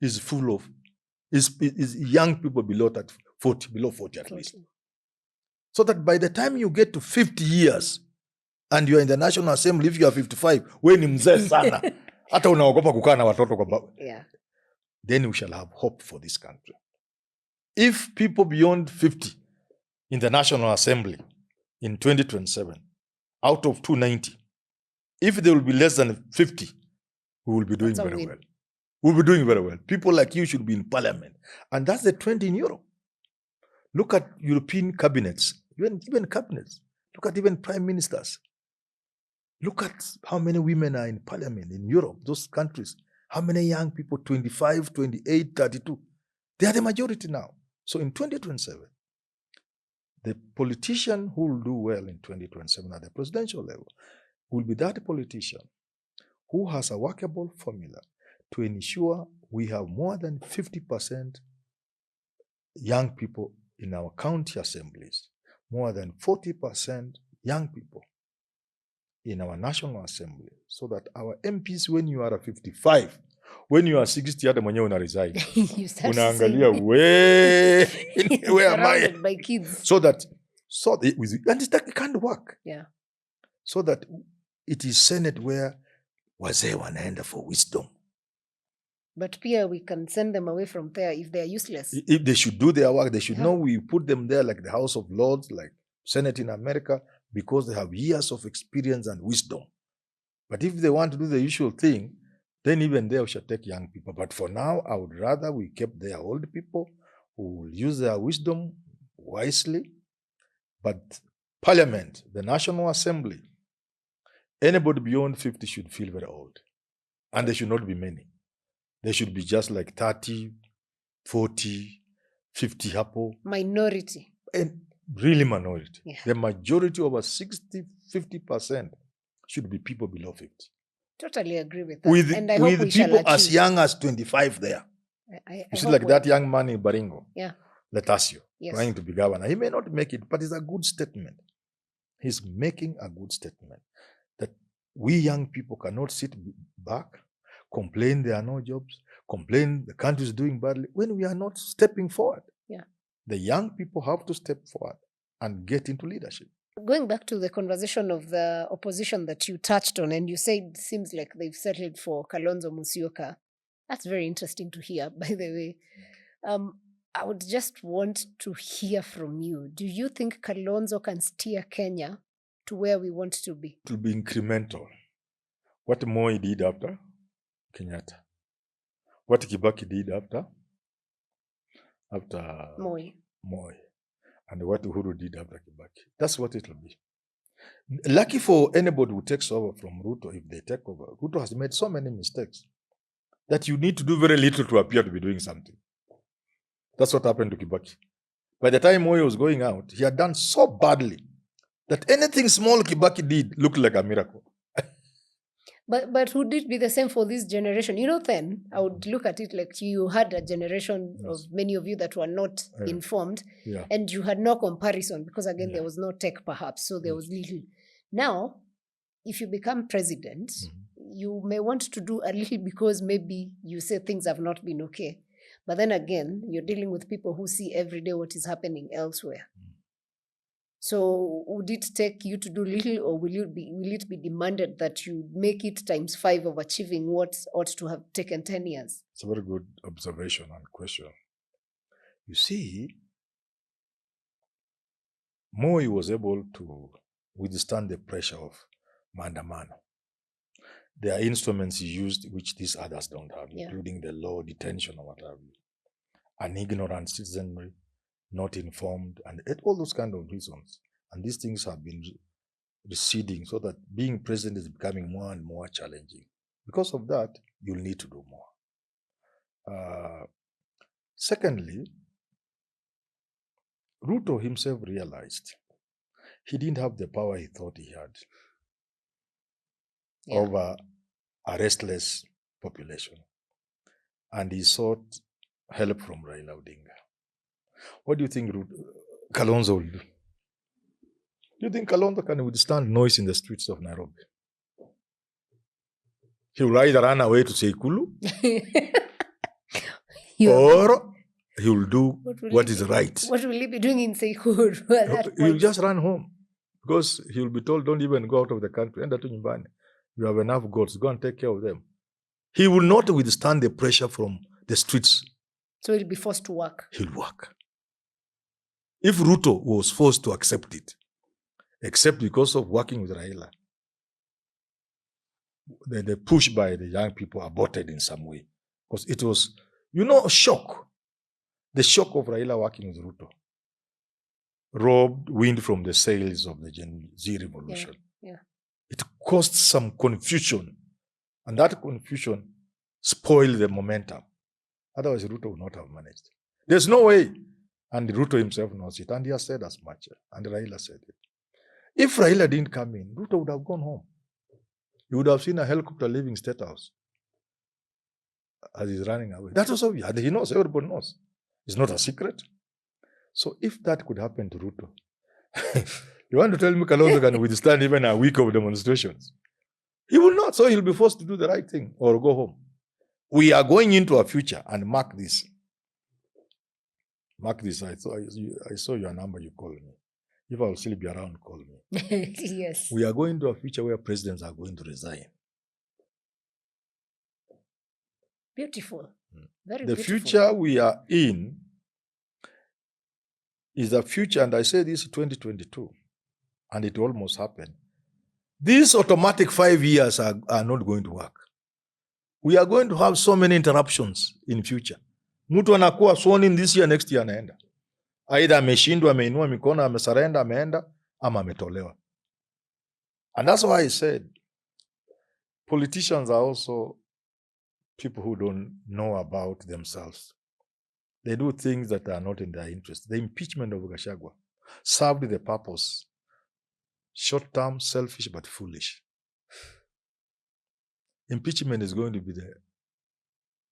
is full of is young people below 40 at least. So that by the time you get to 50 years and you are in the National Assembly, if you are 55, we ni mzee sana. Hata unaogopa kukaa na watoto kwa baba. Yeah. Then we shall have hope for this country. If people beyond 50 in the National Assembly in 2027, out of 290, if there will be less than 50, we will be doing very well. We'll be doing very well. People like you should be in parliament. And that's the trend in Europe. Look at European cabinets, even cabinets. Look at even prime ministers. Look at how many women are in parliament in Europe, those countries. How many young people, 25, 28, 32. They are the majority now. So in 2027, the politician who will do well in 2027 at the presidential level will be that politician who has a workable formula to ensure we have more than 50% young people in our county assemblies, more than 40% young people in our National Assembly, so that our MPs, when you are 55, when you are 60, hata mwenyewe una resign. Unaangalia where am I? By kids. So that and it can't work. Yeah. So that it is Senate where wazee wanaenda for wisdom. But pia we can send them away from there if they are useless. If they should do their work, they should know we put them there like the House of Lords, like Senate in America, because they have years of experience and wisdom. But if they want to do the usual thing, then even there we shall take young people. But for now, I would rather we kept their old people who will use their wisdom wisely. But Parliament, the National Assembly, anybody beyond 50 should feel very old. And they should not be many. They should be just like 30, 40, 50 hapo. Minority. And really minority. Yeah. The majority, over 60, 50%, should be people below 50. Totally agree with that. With people as young as 25 there. You see, like that young man in Baringo. Yeah. Letasio, yes. Trying to be governor. He may not make it, but it's a good statement. He's making a good statement that we young people cannot sit back, complain there are no jobs, complain the country is doing badly, when we are not stepping forward. Yeah. The young people have to step forward and get into leadership. Going back to the conversation of the opposition that you touched on, and you said it seems like they've settled for Kalonzo Musyoka. That's very interesting to hear, by the way. I would just want to hear from you. Do you think Kalonzo can steer Kenya to where we want to be? It will be incremental. What Moi did after Kenyatta. What Kibaki did after Moi. And what Uhuru did after Kibaki. That's what it will be. Lucky for anybody who takes over from Ruto, if they take over. Ruto has made so many mistakes that you need to do very little to appear to be doing something. That's what happened to Kibaki. By the time Moi was going out, he had done so badly that anything small Kibaki did looked like a miracle. But would it be the same for this generation? You know, then I would look at it like you had a generation of many of you that were not informed, and you had no comparison because, again, there was no tech perhaps, so there was little. Now, if you become president, you may want to do a little because maybe you say things have not been okay. But then again, you're dealing with people who see every day what is happening elsewhere. So would it take you to do little, or will it be demanded that you make it ×5 of achieving what ought to have taken 10 years? It's a very good observation and question. You see, Moi was able to withstand the pressure of maandamano. There are instruments he used which these others don't have, including the law, detention, or what have you. An ignorant citizenry, not informed, and all those kind of reasons. And these things have been receding, so that being president is becoming more and more challenging. Because of that, you'll need to do more. Secondly, Ruto himself realized he didn't have the power he thought he had over a restless population. And he sought help from Raila Odinga. What do you think Kalonzo will do? Do you think Kalonzo can withstand noise in the streets of Nairobi? He will either run away to Seikulu or he will do what is right. What will he be doing in Seikulu? He will just run home, because he will be told, don't even go out of the country. You have enough goats, go and take care of them. He will not withstand the pressure from the streets. So he'll be forced to work. He'll work. If Ruto was forced to accept it, except because of working with Raila, the push by the young people aborted in some way. Because it was, a shock. The shock of Raila working with Ruto robbed wind from the sails of the Gen Z revolution. Yeah. It caused some confusion, and that confusion spoiled the momentum. Otherwise, Ruto would not have managed. There's no way. And Ruto himself knows it, and he has said as much, and Raila said it. If Raila didn't come in, Ruto would have gone home. You would have seen a helicopter leaving State House as he's running away. That was obvious. He knows, everybody knows. It's not a secret. So if that could happen to Ruto, you want to tell me Kalonzo can withstand even a week of demonstrations? He will not, so he'll be forced to do the right thing or go home. We are going into a future, and mark this. Mark this. I saw your number, you called me. If I will still be around, call me. Yes. We are going into a future where presidents are going to resign. Beautiful. Very the beautiful. future we are in is a future, and I say this 2022, and it almost happened. These automatic 5 years are not going to work. We are going to have so many interruptions in future. Mtu anakuwa sworn in this year, next year anaenda. Either ameshindwa, ameinua mikono, amesarenda, ameenda, ama ametolewa. And that's why I said, politicians are also people who don't know about themselves. They do things that are not in their interest. The impeachment of Gachagua served the purpose, short-term, selfish, but foolish. Impeachment is going to be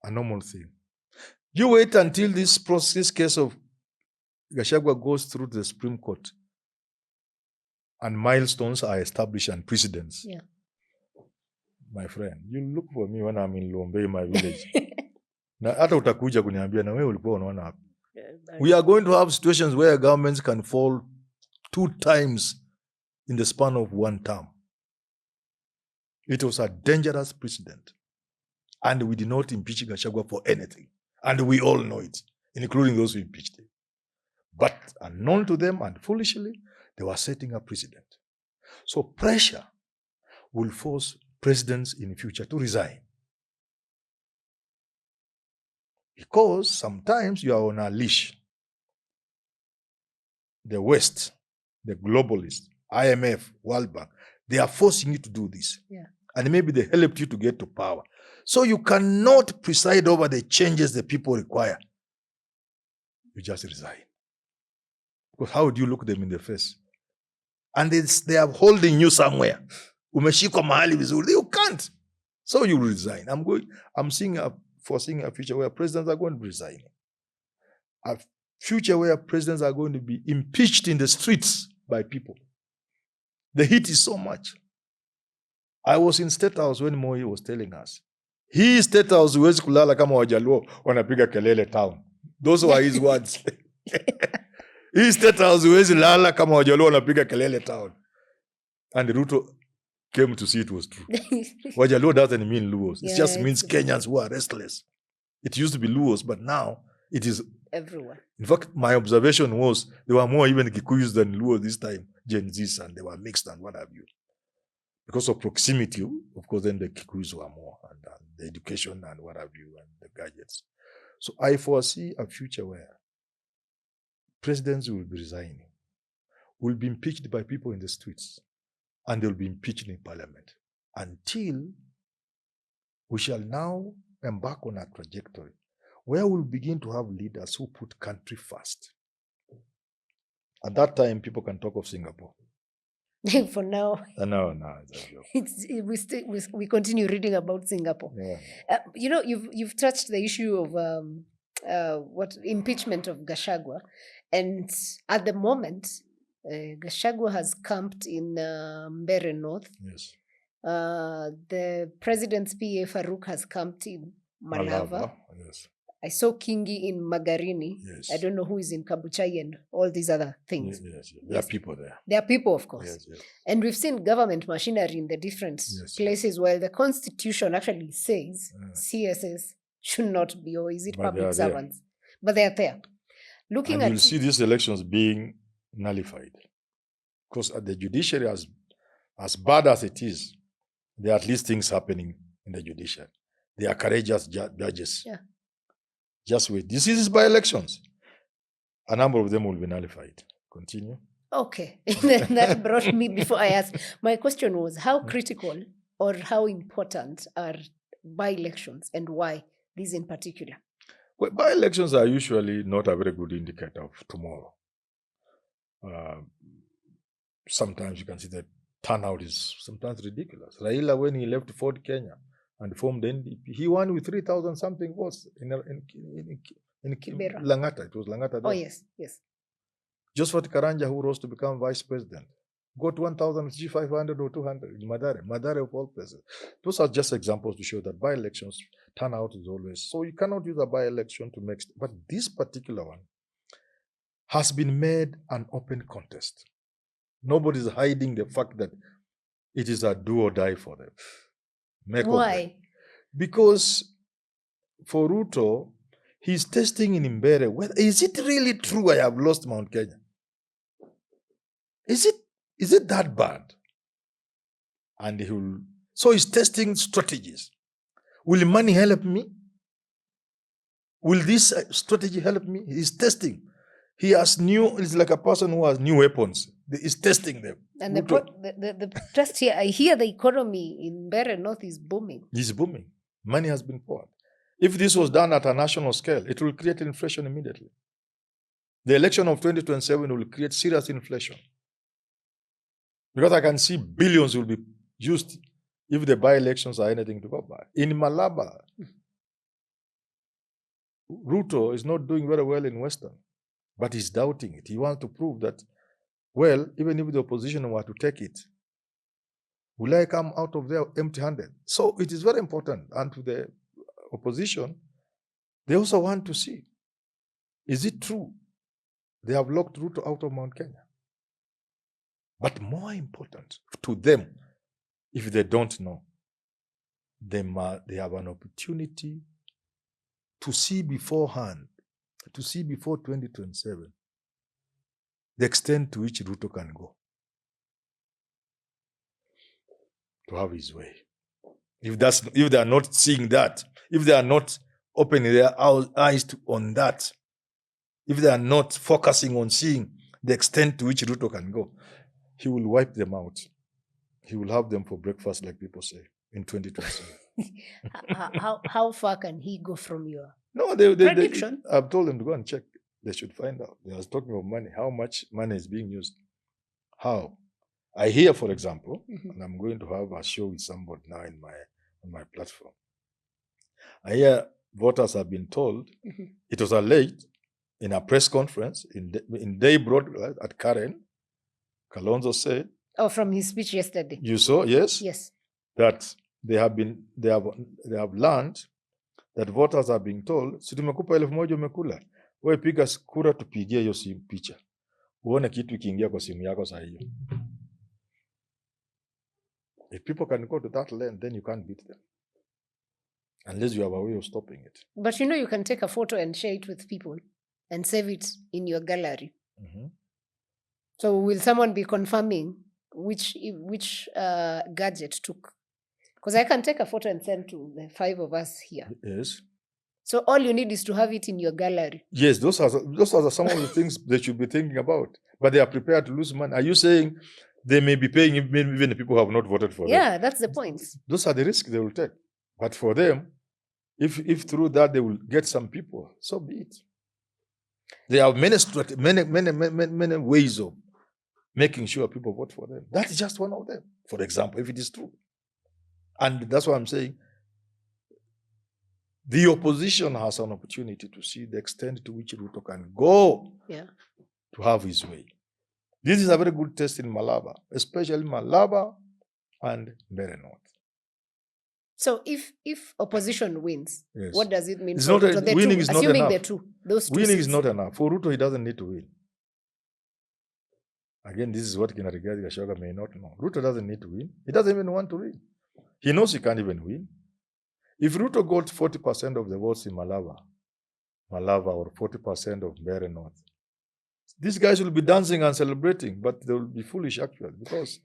a normal thing. You wait until this case of Gachagua goes through the Supreme Court and milestones are established and precedents. Yeah. My friend, you look for me when I'm in Luombei, my village. Na hata utakuja kuniambia na wewe ulikuwa unaona hapo. We are going to have situations where governments can fall 2 times in the span of 1 term. It was a dangerous precedent. And we did not impeach Gachagua for anything. And we all know it, including those who impeached him. But unknown to them and foolishly, they were setting a precedent. So pressure will force presidents in the future to resign. Because sometimes you are on a leash. The West, the globalists, IMF, World Bank, they are forcing you to do this. Yeah. And maybe they helped you to get to power. So you cannot preside over the changes the people require. You just resign. Because how do you look them in the face? And they are holding you somewhere. Umeshikwa mahali vizuri. You can't. So you resign. I'm foreseeing a future where presidents are going to resign. A future where presidents are going to be impeached in the streets by people. The heat is so much. I was in State House when Moi was telling us. Hii State House huwezi kulala kama Wajaluo wanapiga kelele town. Those were his words. Hii State House huwezi lala kama Wajaluo wanapiga kelele town. And Ruto came to see it was true. Wajaluo doesn't mean Luos. It just means Kenyans who are restless. It used to be Luos, but now it is everyone. In fact, my observation was there were more even Kikuyus than Luos this time, Gen Zs, and they were mixed and what have you. Because of proximity, of course, then the Kikuyus were more, and the education and what have you, and the gadgets. So I foresee a future where presidents will be resigning, will be impeached by people in the streets, and they'll be impeached in parliament until we shall now embark on a trajectory where we'll begin to have leaders who put country first. At that time, people can talk of Singapore. For now. No, we continue reading about Singapore. Yeah. You've touched the issue of impeachment of Gachagua, and at the moment, Gachagua has camped in Mbeere North. Yes. The president's PA Farouk has camped in Malava. Yes. I saw Kingi in Magarini. Yes. I don't know who is in Kabuchai and all these other things. Yes. There are people there. There are people, of course. Yes. And we've seen government machinery in the different places where the constitution actually says CSS should not be, or is it public servants? But they are there. And you'll see these elections being nullified. Because at the judiciary, as bad as it is, there are at least things happening in the judiciary. They are courageous judges. Yeah. Just wait. This is by elections. A number of them will be nullified. Continue. Okay. That brought me, before I asked, my question was, how critical or how important are by-elections, and why these in particular? Well, by-elections are usually not a very good indicator of tomorrow. Sometimes you can see that turnout is sometimes ridiculous. Raila, when he left Ford Kenya and formed NDP, he won with 3,000 something votes in Langata. It was Langata. Oh, yes. Josephat Karanja, who rose to become vice president, got 1,500 or 200 in Madare of all places. Those are just examples to show that by-elections turnout is always. So you cannot use a by-election to make. But this particular one has been made an open contest. Nobody's hiding the fact that it is a do or die for them. Why? Because for Ruto, he's testing in Mbeere. Whether is it really true I have lost Mount Kenya? Is it that bad? And so he's testing strategies. Will money help me? Will this strategy help me? He's testing. He has it's like a person who has new weapons. He's testing them. And the test here, I hear the economy in Mbeere North is booming. It's booming. Money has been poured. If this was done at a national scale, it will create inflation immediately. The election of 2027 will create serious inflation. Because I can see billions will be used if the by-elections are anything to go by. In Malaba, Ruto is not doing very well in Western, but he's doubting it. He wants to prove that, well, even if the opposition were to take it, will I come out of there empty-handed? So it is very important. And to the opposition, they also want to see, is it true they have locked Ruto out of Mount Kenya? But more important to them, if they don't know, they have an opportunity to see beforehand, to see before 2027, the extent to which Ruto can go to have his way. If they are not seeing that, if they are not opening their eyes on that, if they are not focusing on seeing the extent to which Ruto can go, he will wipe them out. He will have them for breakfast, like people say, in 2027. How far can he go from your prediction? I've told them to go and check. They should find out. They are talking of money. How much money is being used? How? I hear, for example, and I'm going to have a show with somebody now on my platform. I hear voters have been told, it was alleged in a press conference in day broadcast at Karen, Kalonzo said. Oh, from his speech yesterday. You saw, yes? Yes. That they have learned that voters are being told, si tumekupa 1,000 umekula, wewe piga kura tupigie hiyo simu picha, uone kitu ikiingia kwa simu yako saa hiyo. If people can go to that length, then you can't beat them. Unless you have a way of stopping it. But you know, you can take a photo and share it with people and save it in your gallery. Mm-hmm. So will someone be confirming which gadget took? Because I can take a photo and send to the 5 of us here. Yes. So all you need is to have it in your gallery. Yes, those are some of the things they should be thinking about. But they are prepared to lose money. Are you saying they may be paying even the people who have not voted for them? Yeah, that's the point. Those are the risks they will take. But for them, if through that they will get some people, so be it. There are many ways of making sure people vote for them. That is just one of them, for example, if it is true. And that's why I'm saying the opposition has an opportunity to see the extent to which Ruto can go to have his way. This is a very good test in Malaba, especially Malaba and Mbeere North. So if opposition wins, what does it mean? It's not winning is not enough. Those two winning seats. is not enough. For Ruto, he doesn't need to win. Again, this is what Kinarigari Gashoga may not know. Ruto doesn't need to win. He doesn't even want to win. He knows he can't even win. If Ruto got 40% of the votes in Malaba, or 40% of Mbeere North, these guys will be dancing and celebrating, but they will be foolish actually, because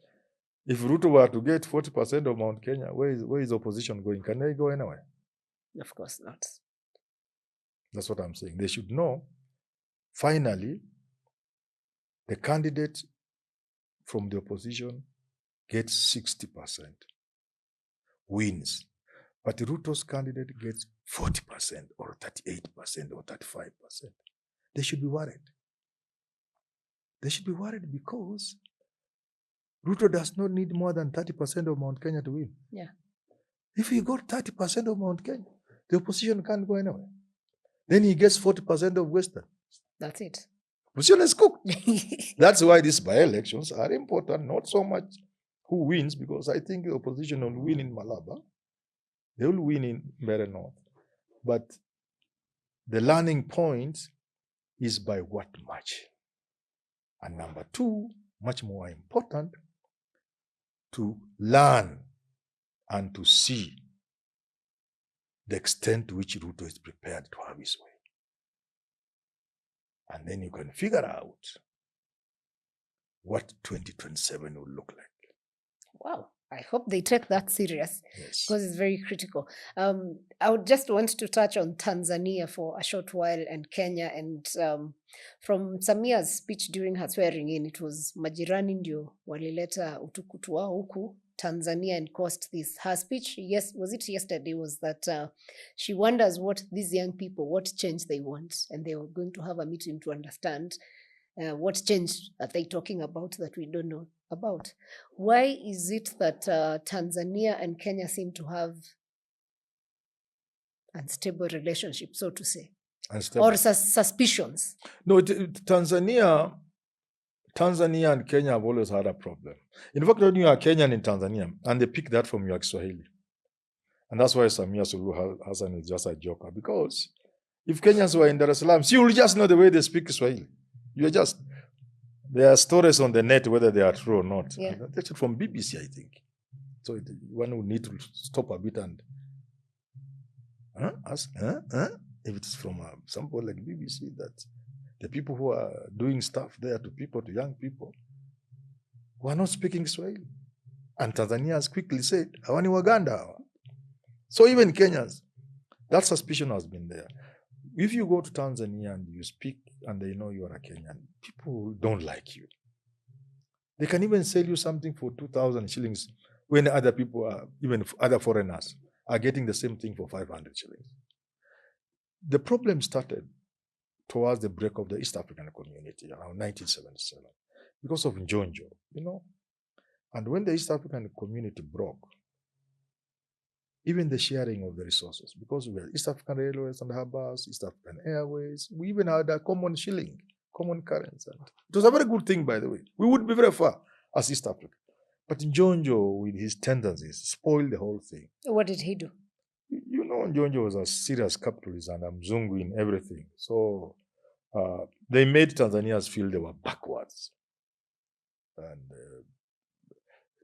if Ruto were to get 40% of Mount Kenya, where is opposition going? Can they go anywhere? Of course not. That's what I'm saying. They should know, finally, the candidate from the opposition gets 60%, wins. But Ruto's candidate gets 40% or 38% or 35%. They should be worried. They should be worried because Ruto does not need more than 30% of Mount Kenya to win. Yeah. If he got 30% of Mount Kenya, the opposition can't go anywhere. Then he gets 40% of Western. That's it. Opposition is cooked. That's why these by-elections are important, not so much who wins, because I think the opposition will win in Malaba. They will win in Mbeere North. But the learning point is by what much. And number 2, much more important, to learn and to see the extent to which Ruto is prepared to have his way. And then you can figure out what 2027 will look like. Wow. I hope they take that serious, because it's very critical. I would just want to touch on Tanzania for a short while and Kenya. And from Samia's speech during her swearing in, it was majirani ndio walileta utukutu wao huku Tanzania and caused this. Her speech, was it yesterday, was that she wonders what these young people, what change they want. And they were going to have a meeting to understand what change are they talking about that we don't know about. Why is it that Tanzania and Kenya seem to have unstable relationships, so to say? Unstable. Or suspicions? No, Tanzania and Kenya have always had a problem. In fact, when you are Kenyan in Tanzania, and they pick that from your Swahili. And that's why Samia Suluhu Hassan is just a joker. Because if Kenyans were in Dar es Salaam, you will just know the way they speak Swahili. There are stories on the net, whether they are true or not. Yeah. That's from BBC, I think. So one would need to stop a bit and ask, if it's from somebody like BBC, that the people who are doing stuff there to young people, who are not speaking Swahili. And Tanzania has quickly said, Hawani Waganda. So even Kenyans, that suspicion has been there. If you go to Tanzania and you speak and they know you are a Kenyan, people don't like you. They can even sell you something for 2,000 shillings when other people are, even other foreigners, are getting the same thing for 500 shillings. The problem started towards the break of the East African community around 1977 because of Njonjo, And when the East African community broke, even the sharing of the resources, because we had East African Railways and Harbors, East African Airways, we even had a common shilling, common currency. It was a very good thing, by the way. We would be very far as East Africa. But Njonjo, with his tendencies, spoiled the whole thing. What did he do? You know, Njonjo was a serious capitalist and a mzungu in everything. So they made Tanzanians feel they were backwards. And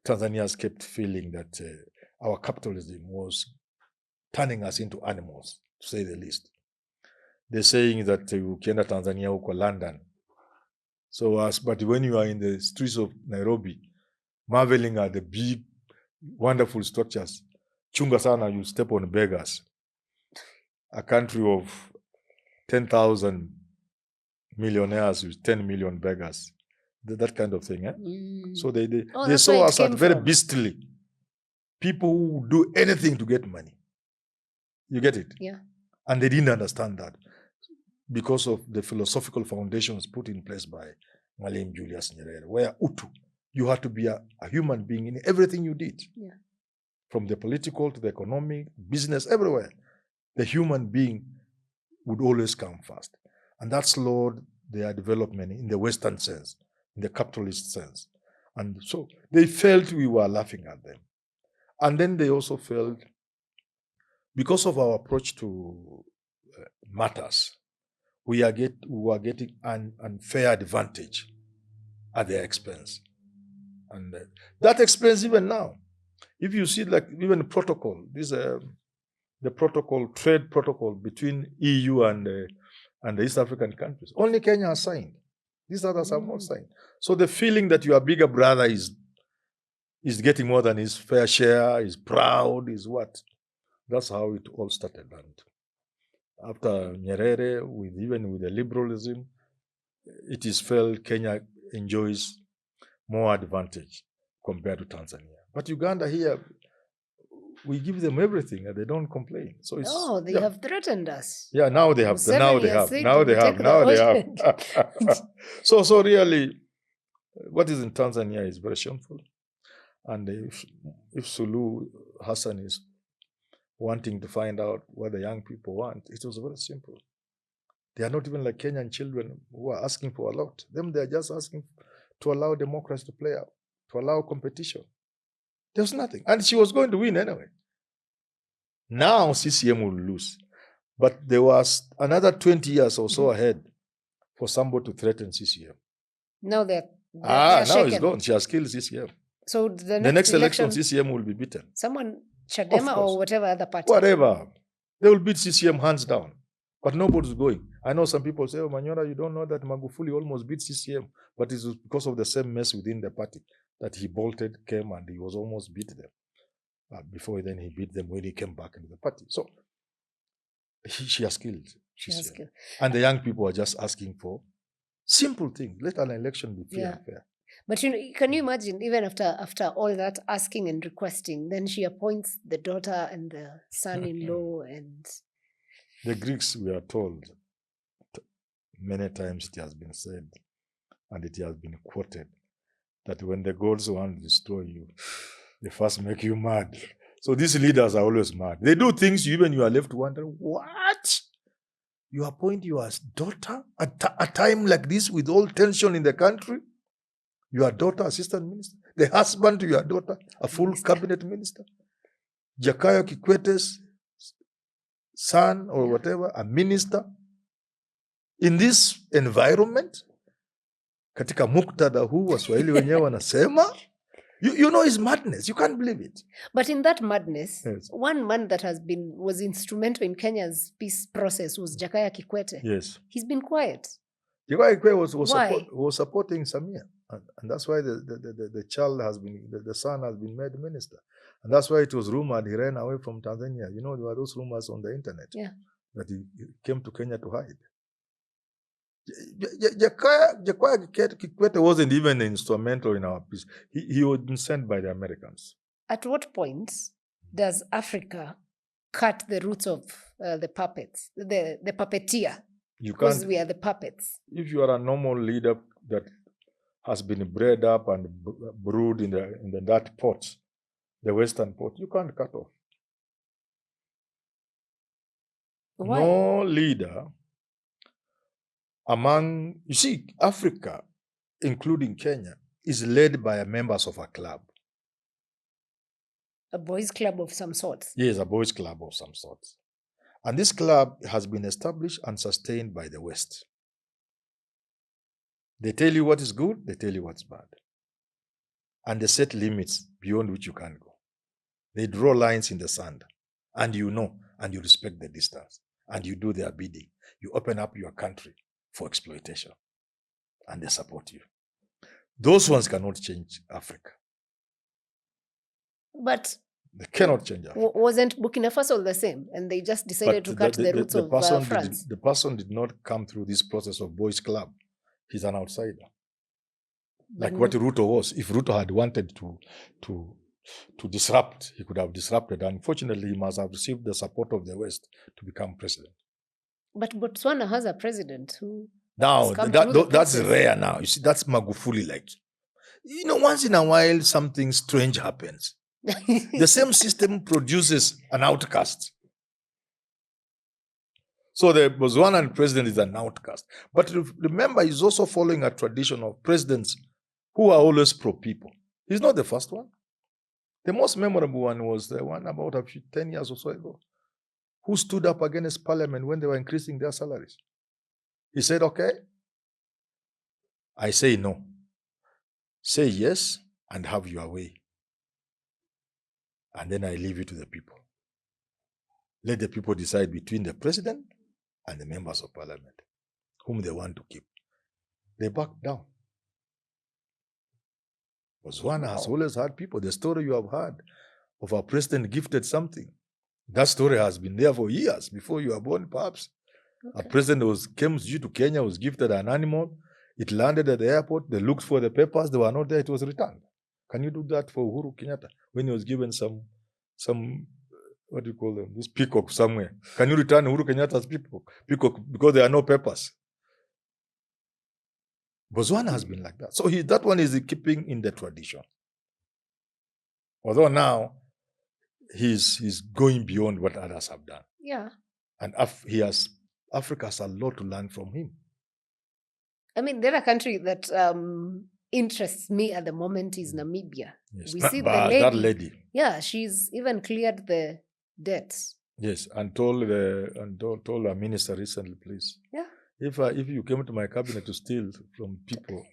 Tanzanians kept feeling that our capitalism was turning us into animals, to say the least. They're saying that ukienda Tanzania huko London. But when you are in the streets of Nairobi, marveling at the big, wonderful structures, chunga sana, you step on beggars. A country of 10,000 millionaires with 10 million beggars. That kind of thing. So they saw us as very beastly people who do anything to get money. You get it? Yeah. And they didn't understand that because of the philosophical foundations put in place by Mwalimu Julius Nyerere, where Utu, you had to be a human being in everything you did. Yeah. From the political to the economic, business, everywhere. The human being would always come first. And that slowed their development in the Western sense, in the capitalist sense. And so they felt we were laughing at them. And then they also felt, because of our approach to matters, we were getting an unfair advantage at their expense. And that expense even now. If you see, like, even protocol, the protocol, trade protocol between EU and the East African countries, only Kenya has signed. These others have not signed. So the feeling that your bigger brother is getting more than his fair share, is proud, is what? That's how it all started. And after Nyerere, even with the liberalism, it is felt Kenya enjoys more advantage compared to Tanzania. But Uganda here, we give them everything and they don't complain. So it's they have threatened us. Yeah, now they have. Now they have. So really, what is in Tanzania is very shameful. And if Suluhu Hassan is wanting to find out what the young people want, it was very simple. They are not even like Kenyan children who are asking for a lot. They are just asking to allow democracy to play out, to allow competition. There was nothing. And she was going to win anyway. Now CCM will lose. But there was another 20 years or so ahead for somebody to threaten CCM. Now they're now it's gone. She has killed CCM. So the next election, CCM will be beaten. Someone, Chadema or whatever other party. Whatever. They will beat CCM hands down. But nobody's going. I know some people say, Manyora, you don't know that Magufuli almost beat CCM. But it's because of the same mess within the party that he bolted, came, and he was almost beat them. Before then he beat them when he came back into the party. So she has killed. And the young people are just asking for simple things. Let an election be fair and fair. But can you imagine, even after all that asking and requesting, then she appoints the daughter and the son-in-law and... The Greeks, we are told, many times it has been said, and it has been quoted, that when the gods want to destroy you, they first make you mad. So these leaders are always mad. They do things even you are left wondering, what? You appoint your daughter at a time like this with all tension in the country? Your daughter, assistant minister? The husband to your daughter, a full cabinet minister? Jakaya Kikwete's son or whatever, a minister? In this environment? Katika muktadha huu Waswahili wenyewe wanasema? You know it's madness. You can't believe it. But in that madness, one man that was instrumental in Kenya's peace process was Jakaya Kikwete. Yes. He's been quiet. Jakaya Kikwete was supporting Samia. And that's why the child the son has been made minister. And that's why it was rumored he ran away from Tanzania. You know, there were those rumors on the internet that he came to Kenya to hide. Jakaya Kikwete wasn't even instrumental in our peace. He was been sent by the Americans. At what point does Africa cut the roots of the puppets, the puppeteer? Because we are the puppets. If you are a normal leader that has been bred up and brewed in that pot, the Western pot, you can't cut off. Why? No leader you see, Africa, including Kenya, is led by members of a club. A boys' club of some sort. Yes, a boys' club of some sort. And this club has been established and sustained by the West. They tell you what is good, they tell you what's bad. And they set limits beyond which you can't go. They draw lines in the sand, and you know, and you respect the distance, and you do their bidding. You open up your country for exploitation, and they support you. Those ones cannot change Africa. But they cannot change Africa. Wasn't Burkina Faso the same? And they just decided to cut the roots of France. The person did not come through this process of boys' club. He's an outsider. Like what Ruto was. If Ruto had wanted to disrupt, he could have disrupted. Unfortunately, he must have received the support of the West to become president. But Botswana has a president who... Now, that's rare now. You see, that's Magufuli-like. You know, once in a while, something strange happens. The same system produces an outcast. So the Botswanan president is an outcast. But remember, he's also following a tradition of presidents who are always pro-people. He's not the first one. The most memorable one was the one about 10 years or so ago, who stood up against parliament when they were increasing their salaries. He said, okay, I say no. Say yes and have your way. And then I leave it to the people. Let the people decide between the president and the members of parliament, whom they want to keep. They backed down. Botswana has always had people. The story you have heard of our president gifted something. That story has been there for years, before you were born, perhaps. Okay. A president came to Kenya, was gifted an animal. It landed at the airport. They looked for the papers. They were not there. It was returned. Can you do that for Uhuru Kenyatta when he was given some what do you call them? This peacock somewhere. Can you return Uhuru Kenyatta's peacock because there are no papers? Botswana has been like that. So that one is keeping in the tradition. Although now he's going beyond what others have done. Yeah. And Africa has a lot to learn from him. I mean, the other country that interests me at the moment is Namibia. Yes. We see that lady. Yeah, she's even cleared the debts. Yes, and told our minister recently, please. Yeah. If you came to my cabinet to steal from people,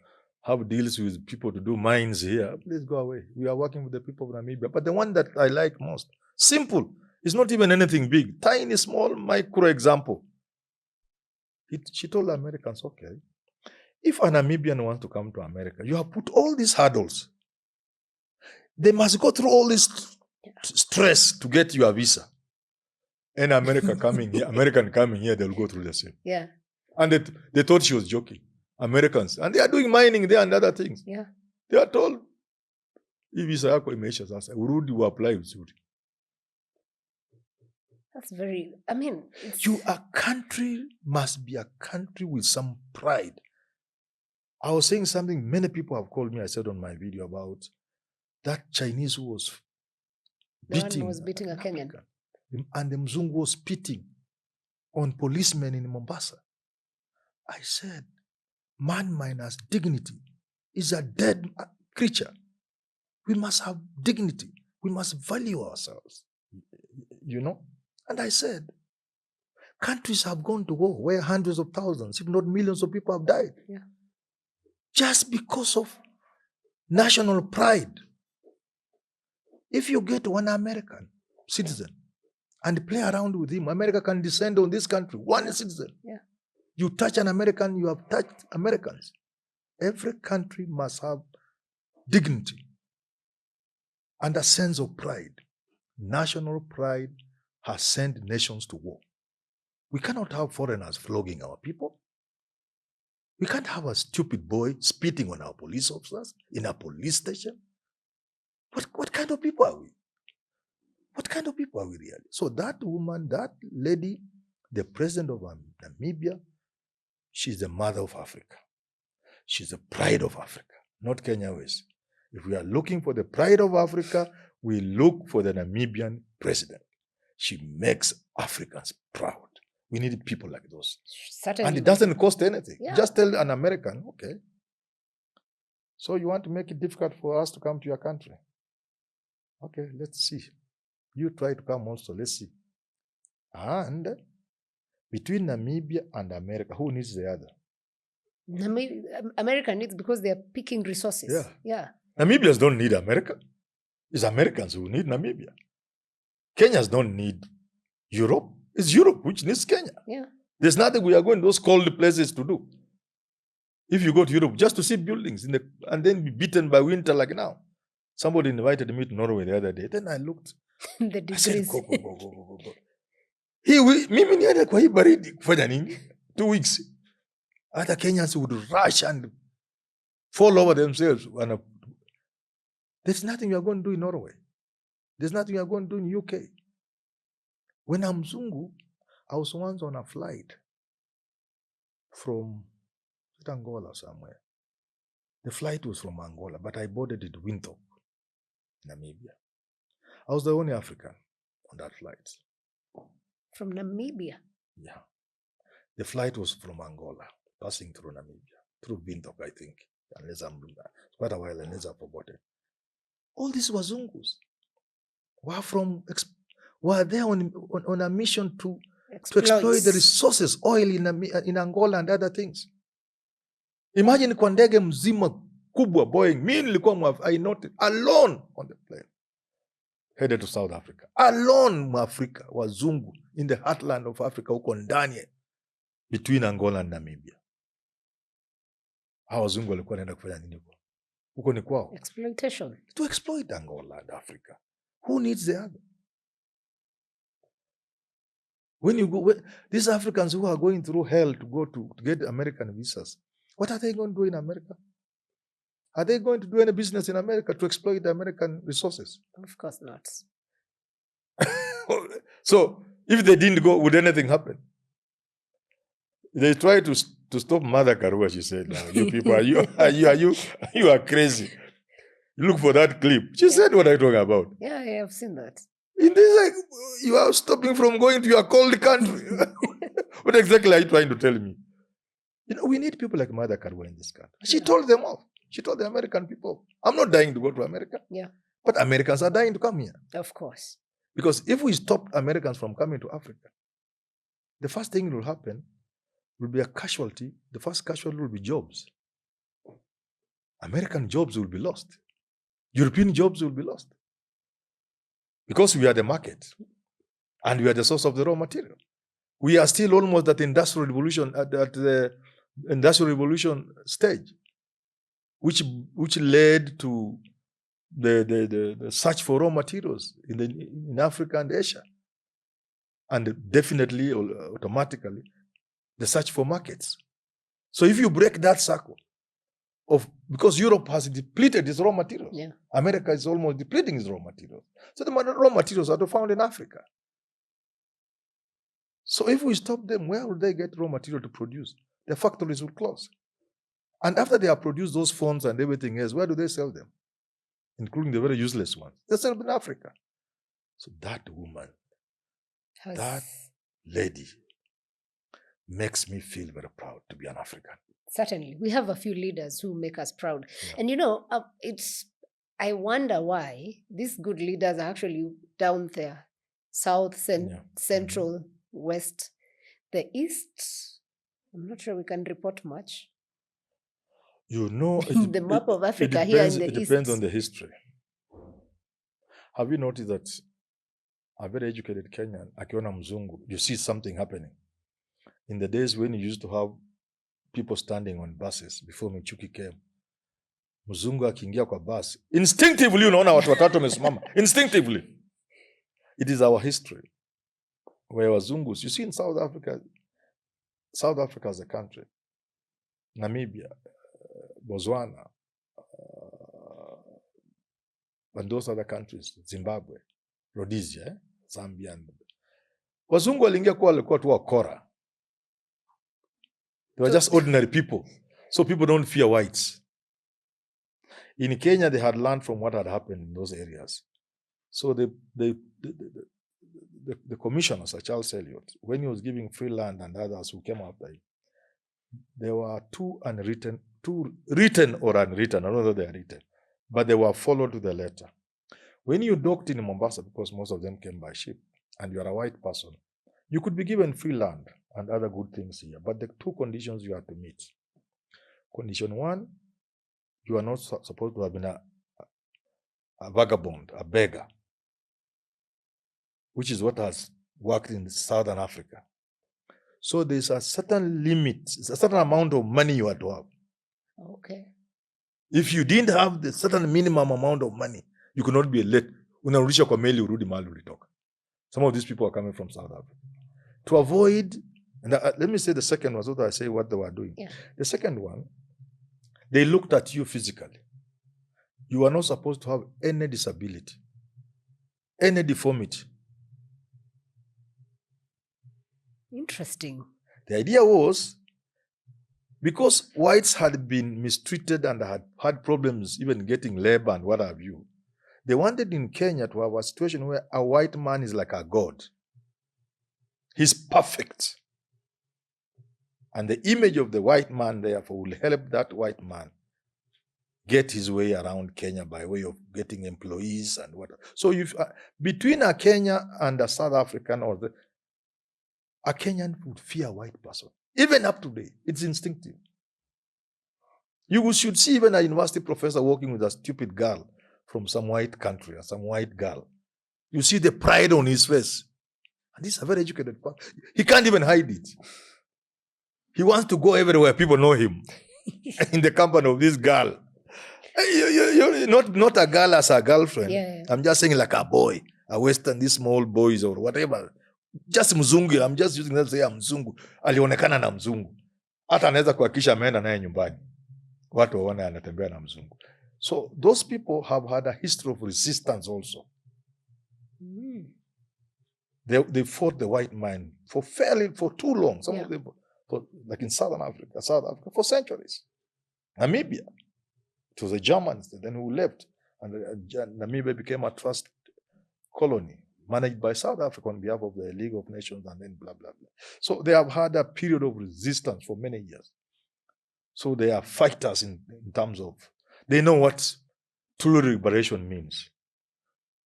have deals with people to do mines here, please go away. We are working with the people of Namibia. But the one that I like most, simple, it's not even anything big, tiny, small, micro example. She told the Americans, okay, if a Namibian wants to come to America, you have put all these hurdles. They must go through all this stress to get your visa. And American coming here, they'll go through the same. Yeah. And they thought she was joking. Americans. And they are doing mining there and other things. Yeah. They are told, if visa yako imeisha sasa, urudi apply vizuri. That's very, I mean. A country must be a country with some pride. I was saying something many people have called me, I said on my video about that Chinese who was beating a Kenyan. And the Mzungu was spitting on policemen in Mombasa. I said, man minus dignity is a dead creature. We must have dignity. We must value ourselves. You know? And I said, countries have gone to war where hundreds of thousands, if not millions of people have died. Yeah. Just because of national pride. If you get one American citizen and play around with him, America can descend on this country, one citizen. Yeah. You touch an American, you have touched Americans. Every country must have dignity and a sense of pride. National pride has sent nations to war. We cannot have foreigners flogging our people. We can't have a stupid boy spitting on our police officers in a police station. What kind of people are we? What kind of people are we really? So that woman, that lady, the president of Namibia, she's the mother of Africa. She's the pride of Africa, not Kenya West. If we are looking for the pride of Africa, we look for the Namibian president. She makes Africans proud. We need people like those. Certainly. And it doesn't cost anything. Yeah. Just tell an American, okay, so you want to make it difficult for us to come to your country? Okay, let's see. You try to come also, let's see. And between Namibia and America, who needs the other? America needs, because they are picking resources. Yeah. Namibians don't need America. It's Americans who need Namibia. Kenyans don't need Europe. It's Europe which needs Kenya. Yeah. There's nothing we are going to those cold places to do. If you go to Europe, just to see buildings and then be beaten by winter like now. Somebody invited me to Norway the other day. Then I looked. The I said, degrees. go. Mimi niende kwa hii baridi kufanya nini? 2 weeks. Other Kenyans would rush and fall over themselves. There's nothing you are going to do in Norway. There's nothing you are going to do in UK. When I'm Zungu, I was once on a flight from Angola somewhere. The flight was from Angola, but I boarded at Windhoek, Namibia. I was the only African on that flight. From Namibia? Yeah. The flight was from Angola, passing through Namibia, through Windhoek, I think. Unless it's quite a while, unless I've forgotten. All these Wazungus were there on a mission to exploit the resources, oil in Angola and other things. Imagine kwa ndege mzima kubwa Boeing, mimi nilikuwa I noted alone on the plane headed to South Africa. Alone Mwafrika, wazungu in the heartland of Africa, huko ndani between Angola and Namibia. Hawa wazungu walikuwa naenda kufanya nini huko? Huko ni kwao. Exploitation. To exploit Angola and Africa. Who needs the other? When you go, these Africans who are going through hell to go to get American visas, what are they going to do in America? Are they going to do any business in America to exploit the American resources? Of course not. So, if they didn't go, would anything happen? They tried to stop Mother Karua, she said, now, you people, you are crazy. Look for that clip. She said what I'm talking about. Yeah, I have seen that. In this, like, you are stopping from going to your cold country. What exactly are you trying to tell me? We need people like Mother Karua in this country. She told them all. She told the American people, I'm not dying to go to America. Yeah. But Americans are dying to come here. Of course. Because if we stop Americans from coming to Africa, the first thing that will happen will be a casualty. The first casualty will be jobs. American jobs will be lost. European jobs will be lost. Because we are the market. And we are the source of the raw material. We are still almost at the industrial revolution stage, which led to the search for raw materials in Africa and Asia, and definitely automatically the search for markets. So if you break that circle because Europe has depleted its raw materials, America is almost depleting its raw materials. So the raw materials are found in Africa. So if we stop them, where will they get raw material to produce? Their factories will close. And after they have produced those phones and everything else, where do they sell them? Including the very useless ones. They sell them in Africa. So that woman, that lady, makes me feel very proud to be an African. Certainly. We have a few leaders who make us proud. Yeah. And I wonder why these good leaders are actually down there, south, central, west. The east, I'm not sure we can report much. The map of Africa here in the east. It depends on the history. Have you noticed that a very educated Kenyan, akiona mzungu, you see something happening? In the days when you used to have people standing on buses before Michuki came, mzungu akiingia kwa bus, instinctively unaona watu watatu wamesimama. Instinctively. It is our history. Where wazungus, you see in South Africa as a country, Namibia, Botswana, and those other countries, Zimbabwe, Rhodesia, Zambia. Wazungu waliingia kwa walikuwa tu wakora. They were just ordinary people. So people don't fear whites. In Kenya, they had learned from what had happened in those areas. So the commissioner, Sir Charles Elliot, when he was giving free land and others who came after him, there were two written or unwritten, I don't know if they are written, but they were followed to the letter. When you docked in Mombasa, because most of them came by ship, and you are a white person, you could be given free land and other good things here. But the two conditions you have to meet. Condition one, you are not supposed to have been a vagabond, a beggar, which is what has worked in Southern Africa. So there's a certain limit, a certain amount of money you have to have. Okay. If you didn't have the certain minimum amount of money, you could not be elected. Unarudisha kwa meli urudi mahali ulitoka. Some of these people are coming from South Africa. To avoid, and let me say the second one, so that I say what they were doing. Yeah. The second one, they looked at you physically. You are not supposed to have any disability, any deformity. Interesting. The idea was, because whites had been mistreated and had problems even getting labor and what have you, they wanted in Kenya to have a situation where a white man is like a god. He's perfect. And the image of the white man, therefore, will help that white man get his way around Kenya by way of getting employees and whatever. So if between a Kenyan and a South African, a Kenyan would fear a white person. Even up to today, it's instinctive. You should see even a university professor working with a stupid girl from some white country or some white girl. You see the pride on his face. And he's a very educated person. He can't even hide it. He wants to go everywhere. People know him in the company of this girl. You're not a girl as a girlfriend. Yeah. I'm just saying like a boy, a Western, these small boys or whatever. Just mzungu. I'm just using that to say mzungu. Alionekana na mzungu. Hata anaweza kuhakisha ameenda naye nyumbani. Watu waone anatembea na mzungu. So those people have had a history of resistance also. Mm. They fought the white man for too long. Some of them, like in South Africa, for centuries. Namibia, it was the Germans then who left, and Namibia became a trust colony managed by South Africa on behalf of the League of Nations, and then blah, blah, blah. So they have had a period of resistance for many years. So they are fighters in terms of, they know what true liberation means.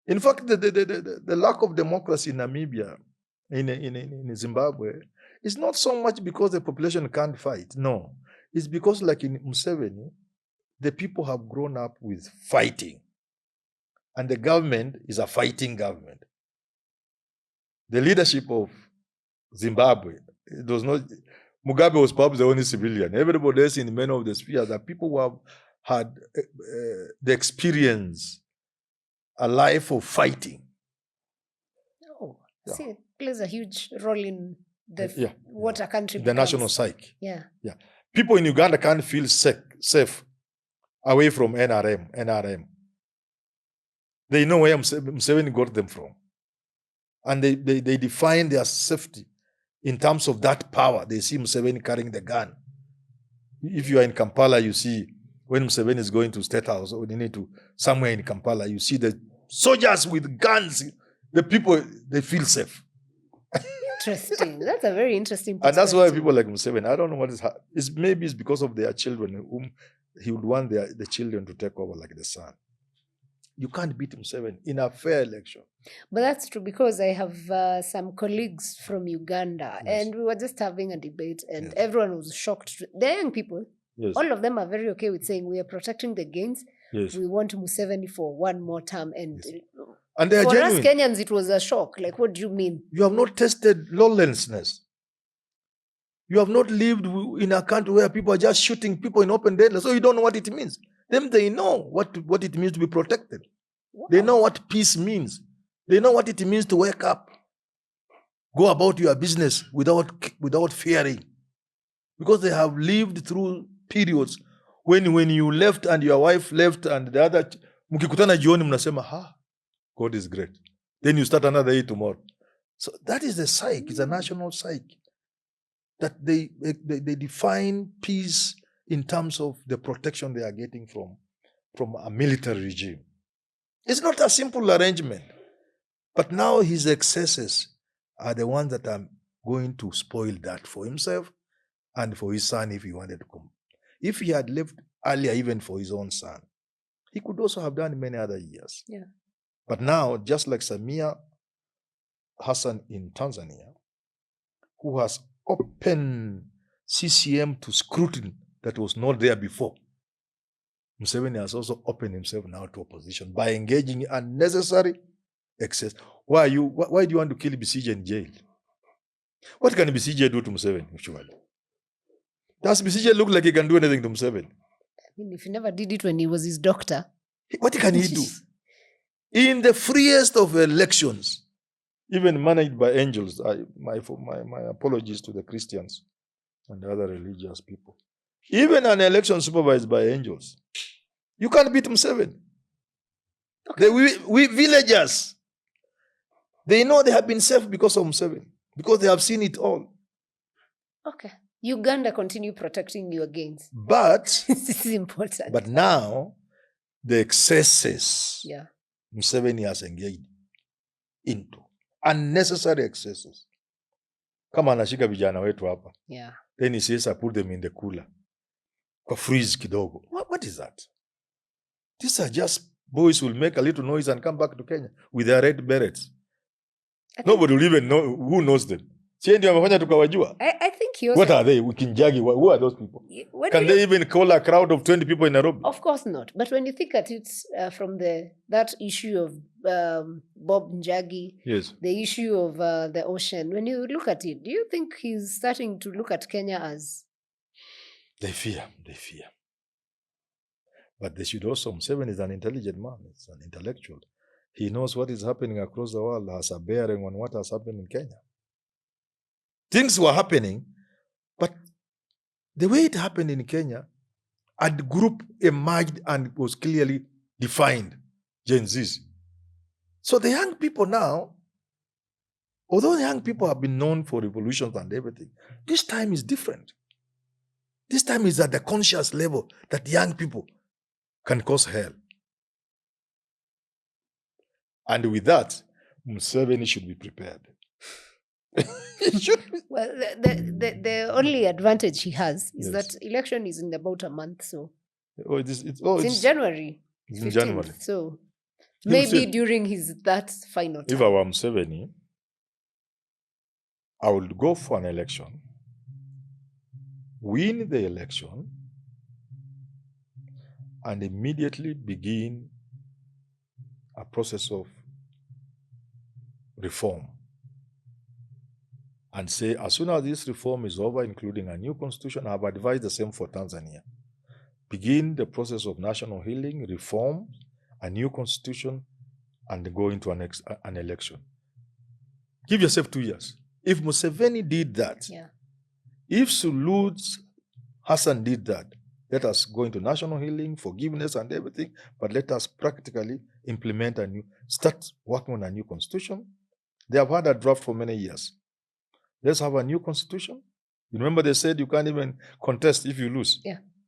In fact, the lack of democracy in Namibia, in Zimbabwe, is not so much because the population can't fight. No. It's because, like in Museveni, the people have grown up with fighting. And the government is a fighting government. The leadership of Zimbabwe, it was not, Mugabe was perhaps the only civilian. Everybody else in many of the spheres are people who have had the experience, a life of fighting. Oh, see, it plays a huge role in what a country the becomes. National psyche. Yeah. People in Uganda can't feel safe away from NRM. They know where Museveni got them from. And they define their safety in terms of that power. They see Museveni carrying the gun. If you are in Kampala, you see when Museveni is going to State House or you need to somewhere in Kampala, you see the soldiers with guns. The people, they feel safe. Interesting. That's a very interesting perspective. And that's why people like Museveni, I don't know what is. Maybe it's because of their children whom he would want the children to take over like the son. You can't beat Museveni in a fair election. But that's true, because I have some colleagues from Uganda, and we were just having a debate, and everyone was shocked. They're young people. Yes. All of them are very okay with saying we are protecting the gains. Yes. We want Museveni for one more term. And they are for genuine. us Kenyans, it was a shock. Like, what do you mean? You have not tested lawlessness. You have not lived in a country where people are just shooting people in open daylight, so you don't know what it means. Them, they know what it means to be protected. Wow. They know what peace means. They know what it means to wake up, go about your business without fearing. Because they have lived through periods when you left and your wife left and the other, mkikutana jioni mnasema, God is great. Then you start another day tomorrow. So that is the psyche. It's a national psyche. That they define peace in terms of the protection they are getting from a military regime. It's not a simple arrangement. But now his excesses are the ones that are going to spoil that for himself and for his son if he wanted to come. If he had left earlier, even for his own son, he could also have done many other years. Yeah. But now, just like Samia Hassan in Tanzania, who has opened CCM to scrutiny that was not there before, Museveni has also opened himself now to opposition by engaging in unnecessary excess. Why do you want to kill Besigye in jail? What can Besigye do to Museveni, actually? Does Besigye look like he can do anything to Museveni? I mean, if he never did it when he was his doctor. What can he do? In the freest of elections, even managed by angels, my apologies to the Christians and the other religious people. Even an election supervised by angels, you can't beat Museveni. Okay. We villagers, they know they have been safe because of Museveni, because they have seen it all. Okay. Uganda continue protecting you against. But this is important. But now the excesses Museveni has engaged into unnecessary excesses. Kama anashika vijana wetu hapa. Then he says I put them in the cooler. Kwa freeze kidogo. What is that? These are just boys who will make a little noise and come back to Kenya with their red berets. Nobody will even know who knows them. I think he also... What are they? Kinjagi, who are those people? Can they even call a crowd of 20 people in Nairobi? Of course not. But when you think at it from that issue of Bob Njagi, the issue of the ocean, when you look at it, do you think he's starting to look at Kenya as... They fear. But they should also... Museveni is an intelligent man. It's an intellectual. He knows what is happening across the world has a bearing on what has happened in Kenya. Things were happening, but the way it happened in Kenya, a group emerged and was clearly defined, Gen Zs. So the young people now, although the young people have been known for revolutions and everything, this time is different. This time is at the conscious level that young people can cause hell. And with that, Museveni should be prepared. Well, the only advantage he has is that election is in about a month, so it's in January. It's in January. So maybe during that final time. If I were Museveni, I would go for an election, win the election, and immediately begin a process of reform. And say, as soon as this reform is over, including a new constitution, I have advised the same for Tanzania. Begin the process of national healing, reform, a new constitution, and go into an election. Give yourself 2 years. If Museveni did that, if Suluhu Hassan did that, let us go into national healing, forgiveness and everything, but let us practically implement start working on a new constitution. They have had a draft for many years. Let's have a new constitution. You remember they said you can't even contest if you lose.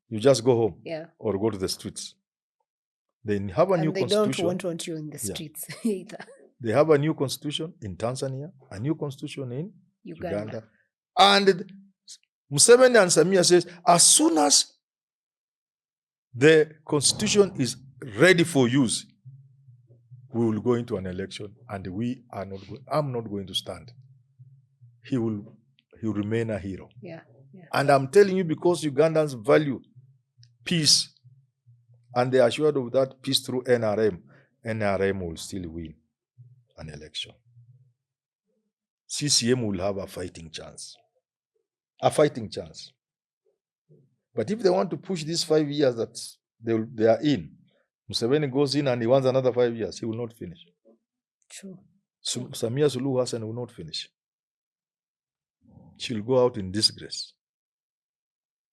You just go home or go to the streets. They have a new constitution. And they don't want you in the streets either. They have a new constitution in Tanzania, a new constitution in Uganda. And Museveni and Samia says, as soon as the constitution is ready for use, we will go into an election and I'm not going to stand. He will remain a hero. And I'm telling you, because Ugandans value peace and they are assured of that peace through NRM will still win an election. CCM will have a fighting chance. But if they want to push these 5 years that they are in, Museveni goes in and he wants another 5 years, he will not finish. True. Samia Suluhu Hassan will not finish. She will go out in disgrace.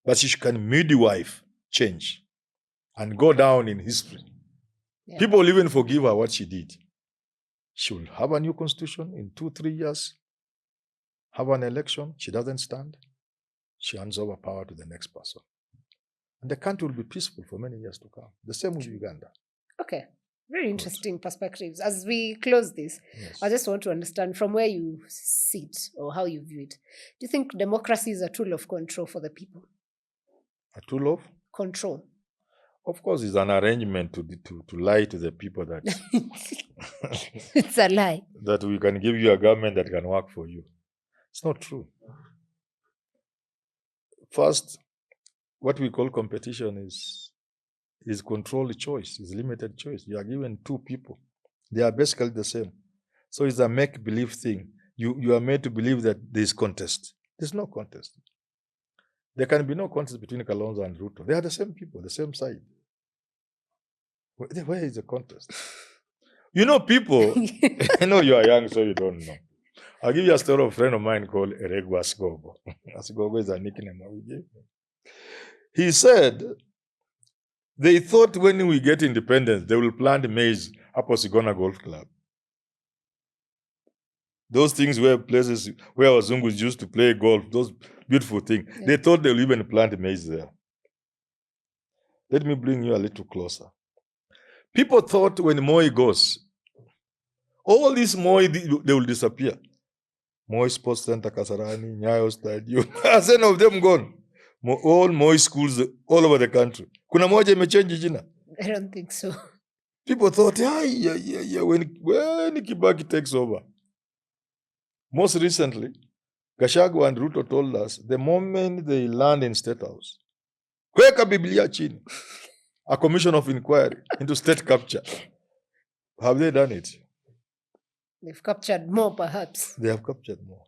But she can midwife change and go down in history. People will even forgive her what she did. She will have a new constitution in 2-3 years, have an election, she doesn't stand, she hands over power to the next person. And the country will be peaceful for many years to come. The same with Uganda. Okay. Very interesting perspectives. As we close this, I just want to understand from where you sit or how you view it. Do you think democracy is a tool of control for the people? A tool of? Control. Of course, it's an arrangement to lie to the people that It's a lie. that we can give you a government that can work for you. It's not true. First, what we call competition is controlled choice, is limited choice. You are given two people. They are basically the same. So it's a make-believe thing. You are made to believe that there is contest. There's no contest. There can be no contest between Kalonzo and Ruto. They are the same people, the same side. Where is the contest? You know, people, I know you are young, so you don't know. I'll give you a story of a friend of mine called Eregu Asgogo. Asgogo is a nickname we gave him. He said, they thought when we get independence, they will plant maize up Osigona Golf Club. Those things were places where Wazungus used to play golf, those beautiful things. Yeah. They thought they'll even plant maize there. Let me bring you a little closer. People thought when Moi goes, all these Moi, they will disappear. Moi Sports Center, Kasarani, Nyayo Stadium, as any of them gone. All Moi schools all over the country. Kuna moja imechange jina? I don't think so. People thought, yeah, when Kibaki takes over. Most recently, Gachagua and Ruto told us, the moment they land in State House, kweka Biblia chini, a commission of inquiry into state capture. Have they done it? They've captured more, perhaps. They have captured more.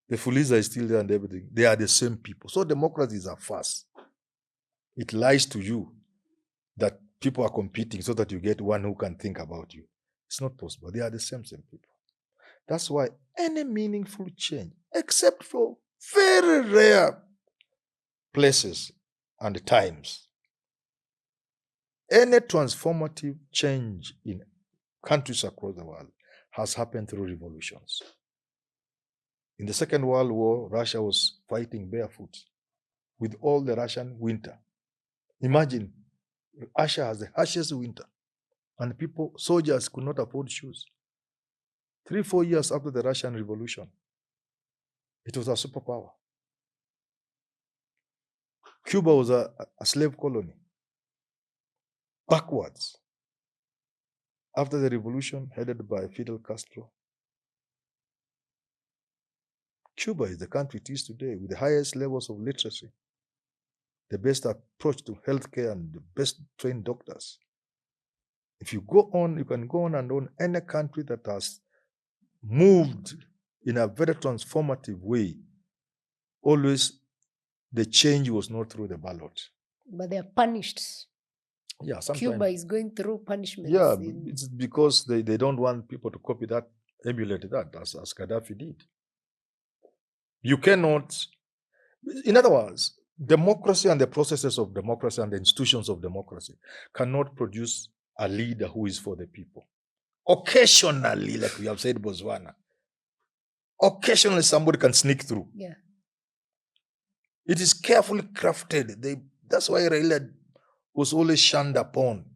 The Fuliza is still there and everything. They are the same people. So democracy is a farce. It lies to you that people are competing so that you get one who can think about you. It's not possible. They are the same people. That's why any meaningful change, except for very rare places and times, any transformative change in countries across the world has happened through revolutions. In the Second World War, Russia was fighting barefoot with all the Russian winter. Imagine, Russia has the harshest winter, and soldiers could not afford shoes. 3-4 years after the Russian Revolution, it was a superpower. Cuba was a slave colony. Backwards. After the revolution headed by Fidel Castro, Cuba is the country it is today with the highest levels of literacy, the best approach to healthcare, and the best trained doctors. If you go on, you can go on and on. Any country that has moved in a very transformative way, always the change was not through the ballot. But they are punished. Yeah, sometimes. Cuba is going through punishments. Yeah, it's because they don't want people to copy that, emulate that, as Gaddafi did. You cannot, in other words, democracy and the processes of democracy and the institutions of democracy cannot produce a leader who is for the people. Occasionally, like we have said, Botswana, occasionally somebody can sneak through. Yeah. It is carefully crafted. That's why Raila was always shunned upon.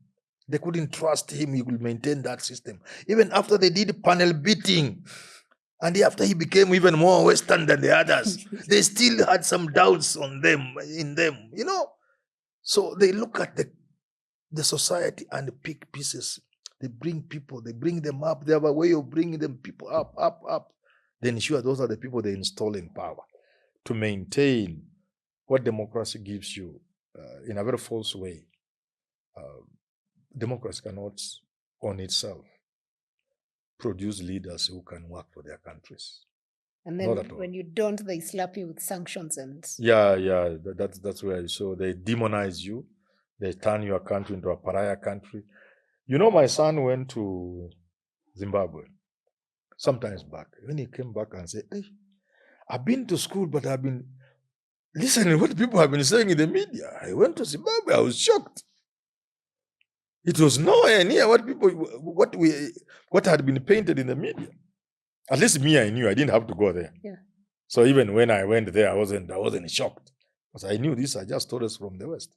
They couldn't trust him. He will maintain that system. Even after they did panel beating, and after he became even more Western than the others, they still had some doubts in them, you know. So they look at the society and pick pieces. They bring people, they bring them up. They have a way of bringing them people up. Then sure, those are the people they install in power to maintain what democracy gives you in a very false way. Democracy cannot on itself produce leaders who can work for their countries. And then when you don't, they slap you with sanctions and... Yeah, that's where. So they demonize you. They turn your country into a pariah country. You know, my son went to Zimbabwe sometimes back. When he came back and said, hey, I've been to school, but I've been listening to what people have been saying in the media. I went to Zimbabwe. I was shocked. It was nowhere near what had been painted in the media. At least me, I knew. I didn't have to go there. Yeah. So even when I went there, I wasn't shocked, because I knew these are just stories from the West.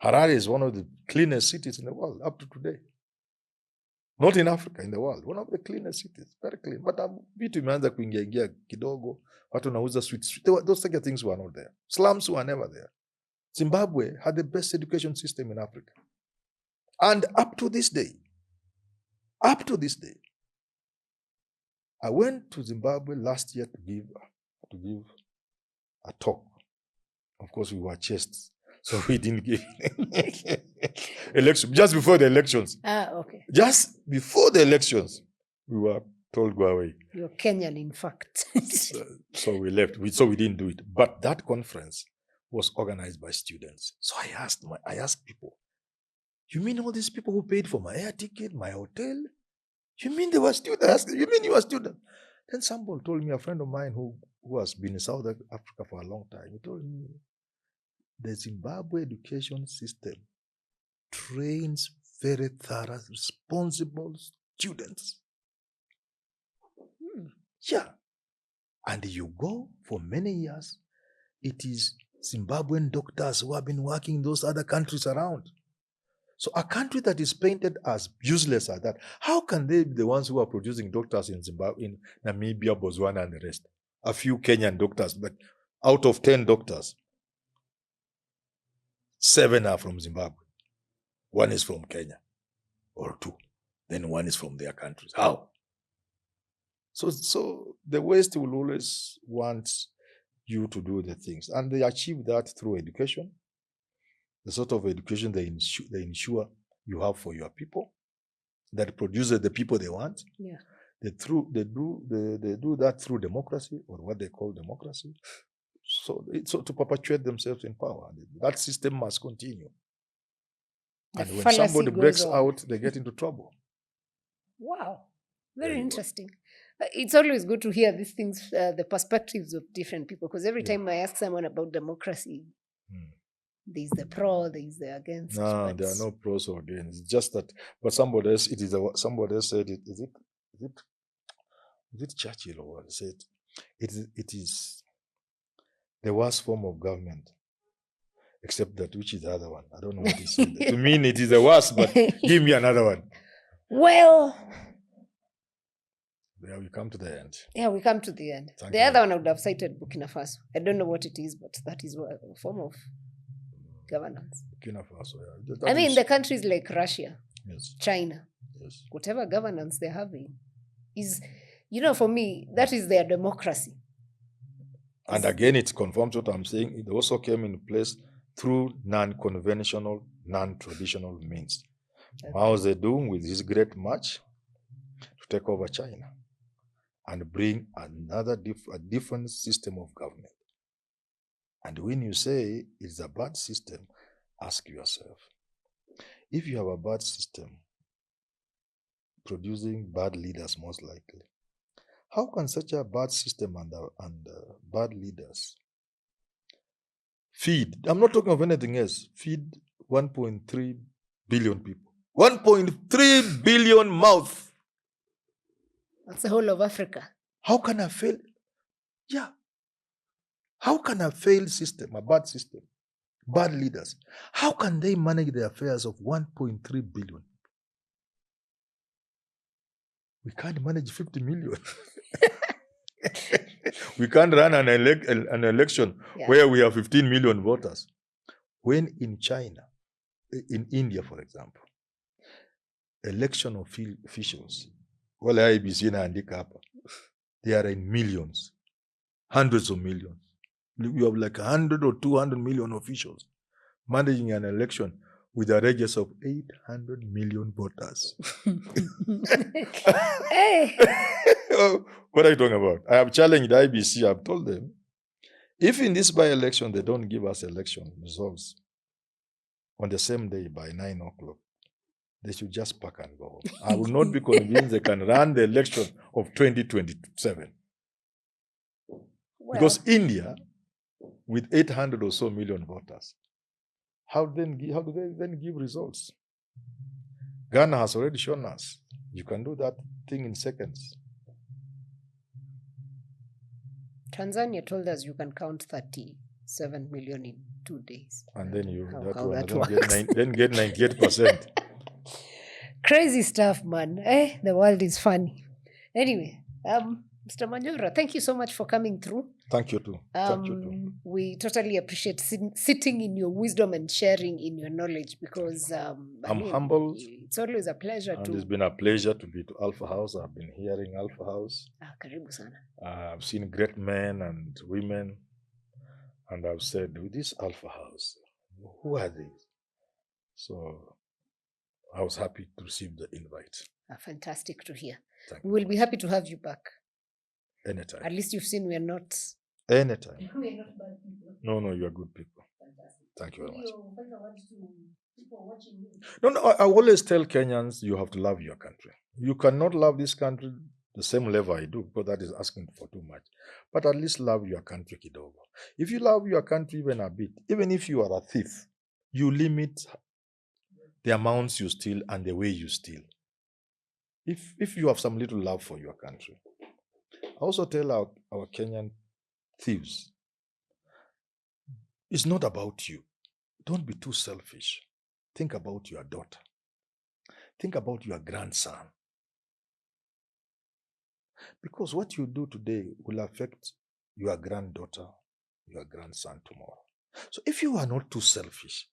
Harare is one of the cleanest cities in the world up to today. Not in Africa, in the world. One of the cleanest cities, very clean. But vitu imeanza kuingia kidogo, watu wanauza sweets. Those things were not there. Slums were never there. Zimbabwe had the best education system in Africa. And up to this day, I went to Zimbabwe last year to give a talk. Of course, we were chased, so we didn't give election. Just before the elections. Okay. Just before the elections, we were told go away. You're Kenyan, in fact. So we left. So we didn't do it. But that conference was organized by students. So I asked people, you mean all these people who paid for my air ticket, my hotel? You mean they were students? You mean you were students? Then somebody told me, a friend of mine who has been in South Africa for a long time, he told me, the Zimbabwe education system trains very thorough, responsible students. Yeah. And you go for many years, it is Zimbabwean doctors who have been working in those other countries around. So a country that is painted as useless as that, how can they be the ones who are producing doctors in Zimbabwe, in Namibia, Botswana, and the rest? A few Kenyan doctors, but out of 10 doctors, 7 are from Zimbabwe. 1 is from Kenya, or 2. Then 1 is from their countries. How? So the West will always want you to do the things. And they achieve that through education. The sort of education they ensure you have for your people, that produces the people they want. Yeah. They do that through democracy, or what they call democracy. So to perpetuate themselves in power. That system must continue. And when somebody breaks out, they get into trouble. Wow. Very interesting. It's always good to hear these things, the perspectives of different people, because every time I ask someone about democracy, there's the pro, there's the against. No, there are no pros or against. It's just that, but somebody else said it. Is it Churchill or what said? It is the worst form of government, except that which is the other one. I don't know what he said. To me, it is the worst, but give me another one. Well, yeah, we come to the end. Yeah, we come to the end. The other one I would have cited Burkina Faso. I don't know what it is, but that is a form of governance. Burkina Faso, yeah. I mean, the countries like Russia, yes, China, yes, whatever governance they're having is, for me, that is their democracy. And again, it confirms what I'm saying. It also came in place through non-conventional, non-traditional means. Okay. Mao Zedong with his great march to take over China and bring a different system of government. And when you say it's a bad system, ask yourself, if you have a bad system producing bad leaders most likely, how can such a bad system and bad leaders feed, I'm not talking of anything else, feed 1.3 billion people? 1.3 billion mouths. That's the whole of Africa. How can a fail? Yeah. How can a failed system, a bad system, bad leaders, how can they manage the affairs of 1.3 billion? We can't manage 50 million. We can't run an election where we have 15 million voters. When in China, in India, for example, election officials, well, IBC and Andikapa, they are in millions, hundreds of millions. You have like 100 or 200 million officials managing an election with a radius of 800 million voters. Hey. What are you talking about? I have challenged IBC. I've told them, if in this by-election they don't give us election results on the same day by 9 o'clock, they should just pack and go home. I will not be convinced they can run the election of 2027. Well, because India, with 800 or so million voters, how do they then give results? Ghana has already shown us you can do that thing in seconds. Tanzania told us you can count 37 million in 2 days. And then get 98%. Crazy stuff, man. The world is funny. Anyway, Mr. Manyora, thank you so much for coming through. Thank you too. Thank you too. We totally appreciate sitting in your wisdom and sharing in your knowledge, because I'm humbled. it's always a pleasure And to. it's been a pleasure to be to Alpha House. I've been hearing Alpha House. Karibu sana. I've seen great men and women, and I've said, with this Alpha House, who are these? So I was happy to receive the invite. Fantastic to hear. Thank We you will very be much. happy to have you back. Anytime. At least you've seen we are not. Anytime. We are not bad people. No, you are good people. Fantastic. Thank you very much. Your final words to people watching you. No, I always tell Kenyans, you have to love your country. You cannot love this country the same level I do, because that is asking for too much. But at least love your country kidogo. If you love your country even a bit, even if you are a thief, you limit the amounts you steal and the way you steal. If you have some little love for your country. I also tell our Kenyan thieves, it's not about you. Don't be too selfish. Think about your daughter. Think about your grandson. Because what you do today will affect your granddaughter, your grandson tomorrow. So if you are not too selfish,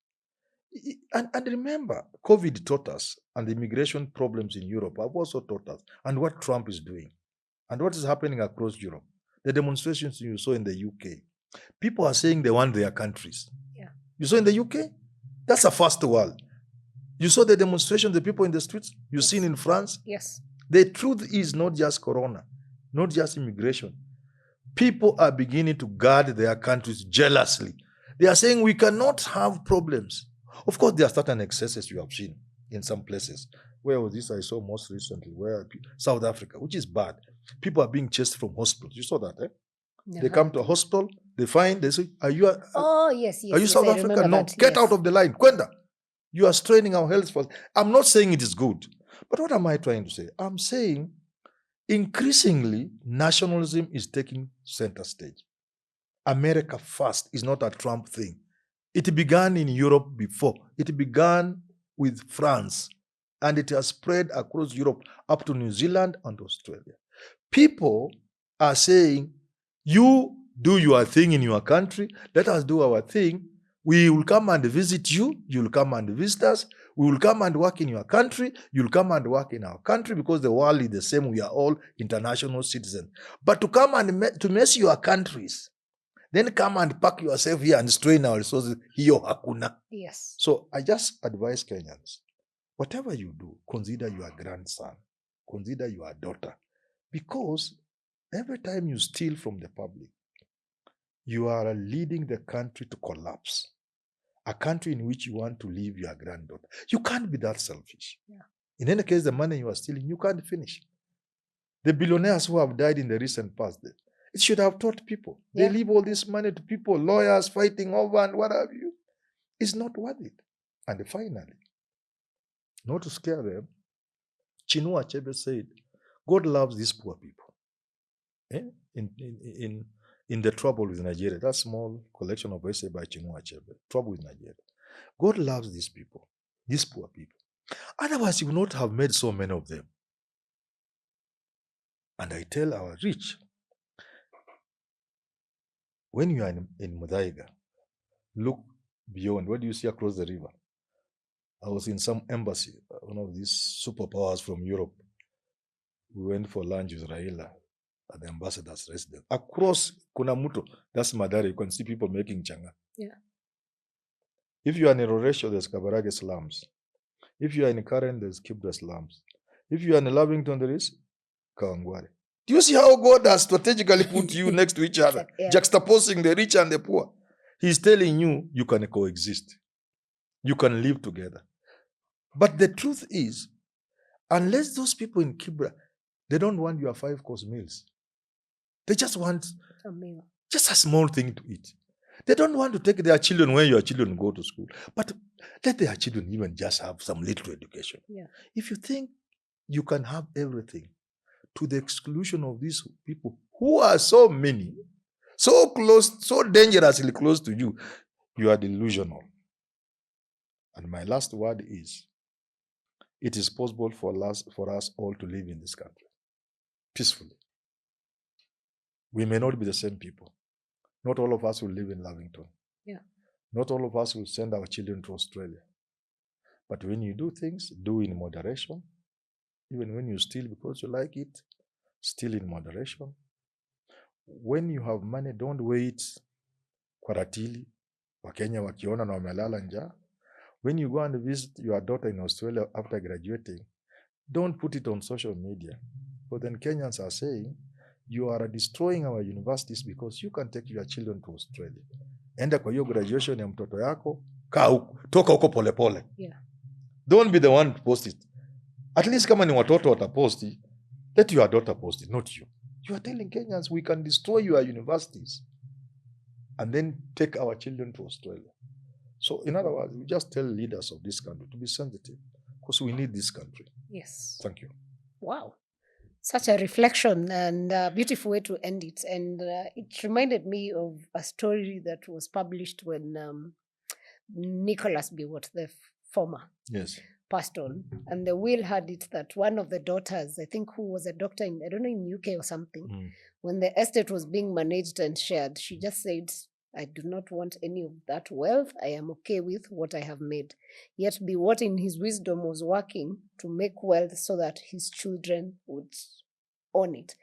and remember, COVID taught us, and the immigration problems in Europe have also taught us, and what Trump is doing, and what is happening across Europe. The demonstrations you saw in the UK, people are saying they want their countries. Yeah. You saw in the UK? That's a first world. You saw the demonstrations, the people in the streets? You've seen in France? Yes. The truth is not just corona, not just immigration. People are beginning to guard their countries jealously. They are saying we cannot have problems. Of course, there are certain excesses you have seen in some places. Where was this I saw most recently? Where South Africa, which is bad. People are being chased from hospitals. You saw that, eh? They come to a hospital, they say, are you yes, are you South I Africa? No, that. get out of the line. Kwenda. You are straining our health first. I'm not saying it is good. But what am I trying to say? I'm saying increasingly nationalism is taking center stage. America first is not a Trump thing. It began in Europe before. It began with France, and it has spread across Europe up to New Zealand and Australia. People are saying, you do your thing in your country, let us do our thing. We will come and visit you, you will come and visit us, we will come and work in your country, you'll come and work in our country, because the world is the same, we are all international citizens. But to come and to mess your countries, then come and pack yourself here and strain our resources, hiyo hakuna. Yes. So I just advise Kenyans, whatever you do, consider your grandson, consider your daughter, because every time you steal from the public, you are leading the country to collapse. A country in which you want to leave your granddaughter. You can't be that selfish. Yeah. In any case, the money you are stealing, you can't finish. The billionaires who have died in the recent past, it should have taught people. Yeah. They leave all this money to people, lawyers fighting over and what have you. It's not worth it. And finally, not to scare them, Chinua Achebe said, God loves these poor people. In the Trouble with Nigeria, that small collection of essays by Chinua Achebe, Trouble with Nigeria. God loves these people, these poor people. Otherwise, he would not have made so many of them. And I tell our rich, when you are in Mudaiga, look beyond. What do you see across the river? I was in some embassy, one of these superpowers from Europe. We went for lunch with Raila at the ambassador's residence. Across Kunamuto, that's Madari, you can see people making changa. Yeah. If you are in Roresho, there's Kabarage slums. If you are in Karen, there's Kibra slums. If you are in Lavington, there is Kawangware. Do you see how God has strategically put you next to each other, Yeah. juxtaposing the rich and the poor? He's telling you, you can coexist. You can live together. But the truth is, unless those people in Kibra, they don't want your 5-course meals. They just want a meal. Just a small thing to eat. They don't want to take their children when your children go to school. But let their children even just have some little education. Yeah. If you think you can have everything to the exclusion of these people who are so many, so close, so dangerously close to you, you are delusional. And my last word is, it is possible for us all to live in this country peacefully. We may not be the same people. Not all of us will live in Lavington. Yeah. Not all of us will send our children to Australia. But when you do things, do in moderation. Even when you steal because you like it, steal in moderation. When you have money, don't wait kwa ratili. Wakenya wakiona na wamelala njaa. When you go and visit your daughter in Australia after graduating, don't put it on social media. But then Kenyans are saying, you are destroying our universities because you can take your children to Australia. Enda kwa hiyo graduation ya mtoto yako, kaa huko, toka huko pole pole. Yeah. Don't be the one to post it. At least kama ni watoto wataposti, let your daughter post it, not you. You are telling Kenyans we can destroy your universities and then take our children to Australia. So in other words, we just tell leaders of this country to be sensitive because we need this country. Yes. Thank you. Wow. Such a reflection and a beautiful way to end it. And it reminded me of a story that was published when Nicholas Biwott, the former, Yes, passed on. And the will had it that one of the daughters, I think who was a doctor in, I don't know, in UK or something, when the estate was being managed and shared, she just said, I do not want any of that wealth. I am okay with what I have made. Yet Biwott in his wisdom was working to make wealth so that his children would own it.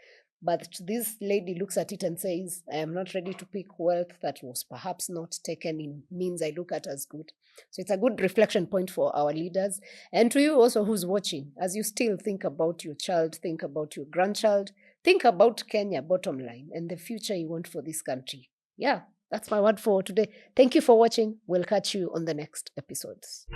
But this lady looks at it and says, I am not ready to pick wealth that was perhaps not taken in means I look at as good. So it's a good reflection point for our leaders. And to you also who's watching, as you still think about your child, think about your grandchild, think about Kenya, bottom line, and the future you want for this country. Yeah, that's my word for today. Thank you for watching. We'll catch you on the next episodes.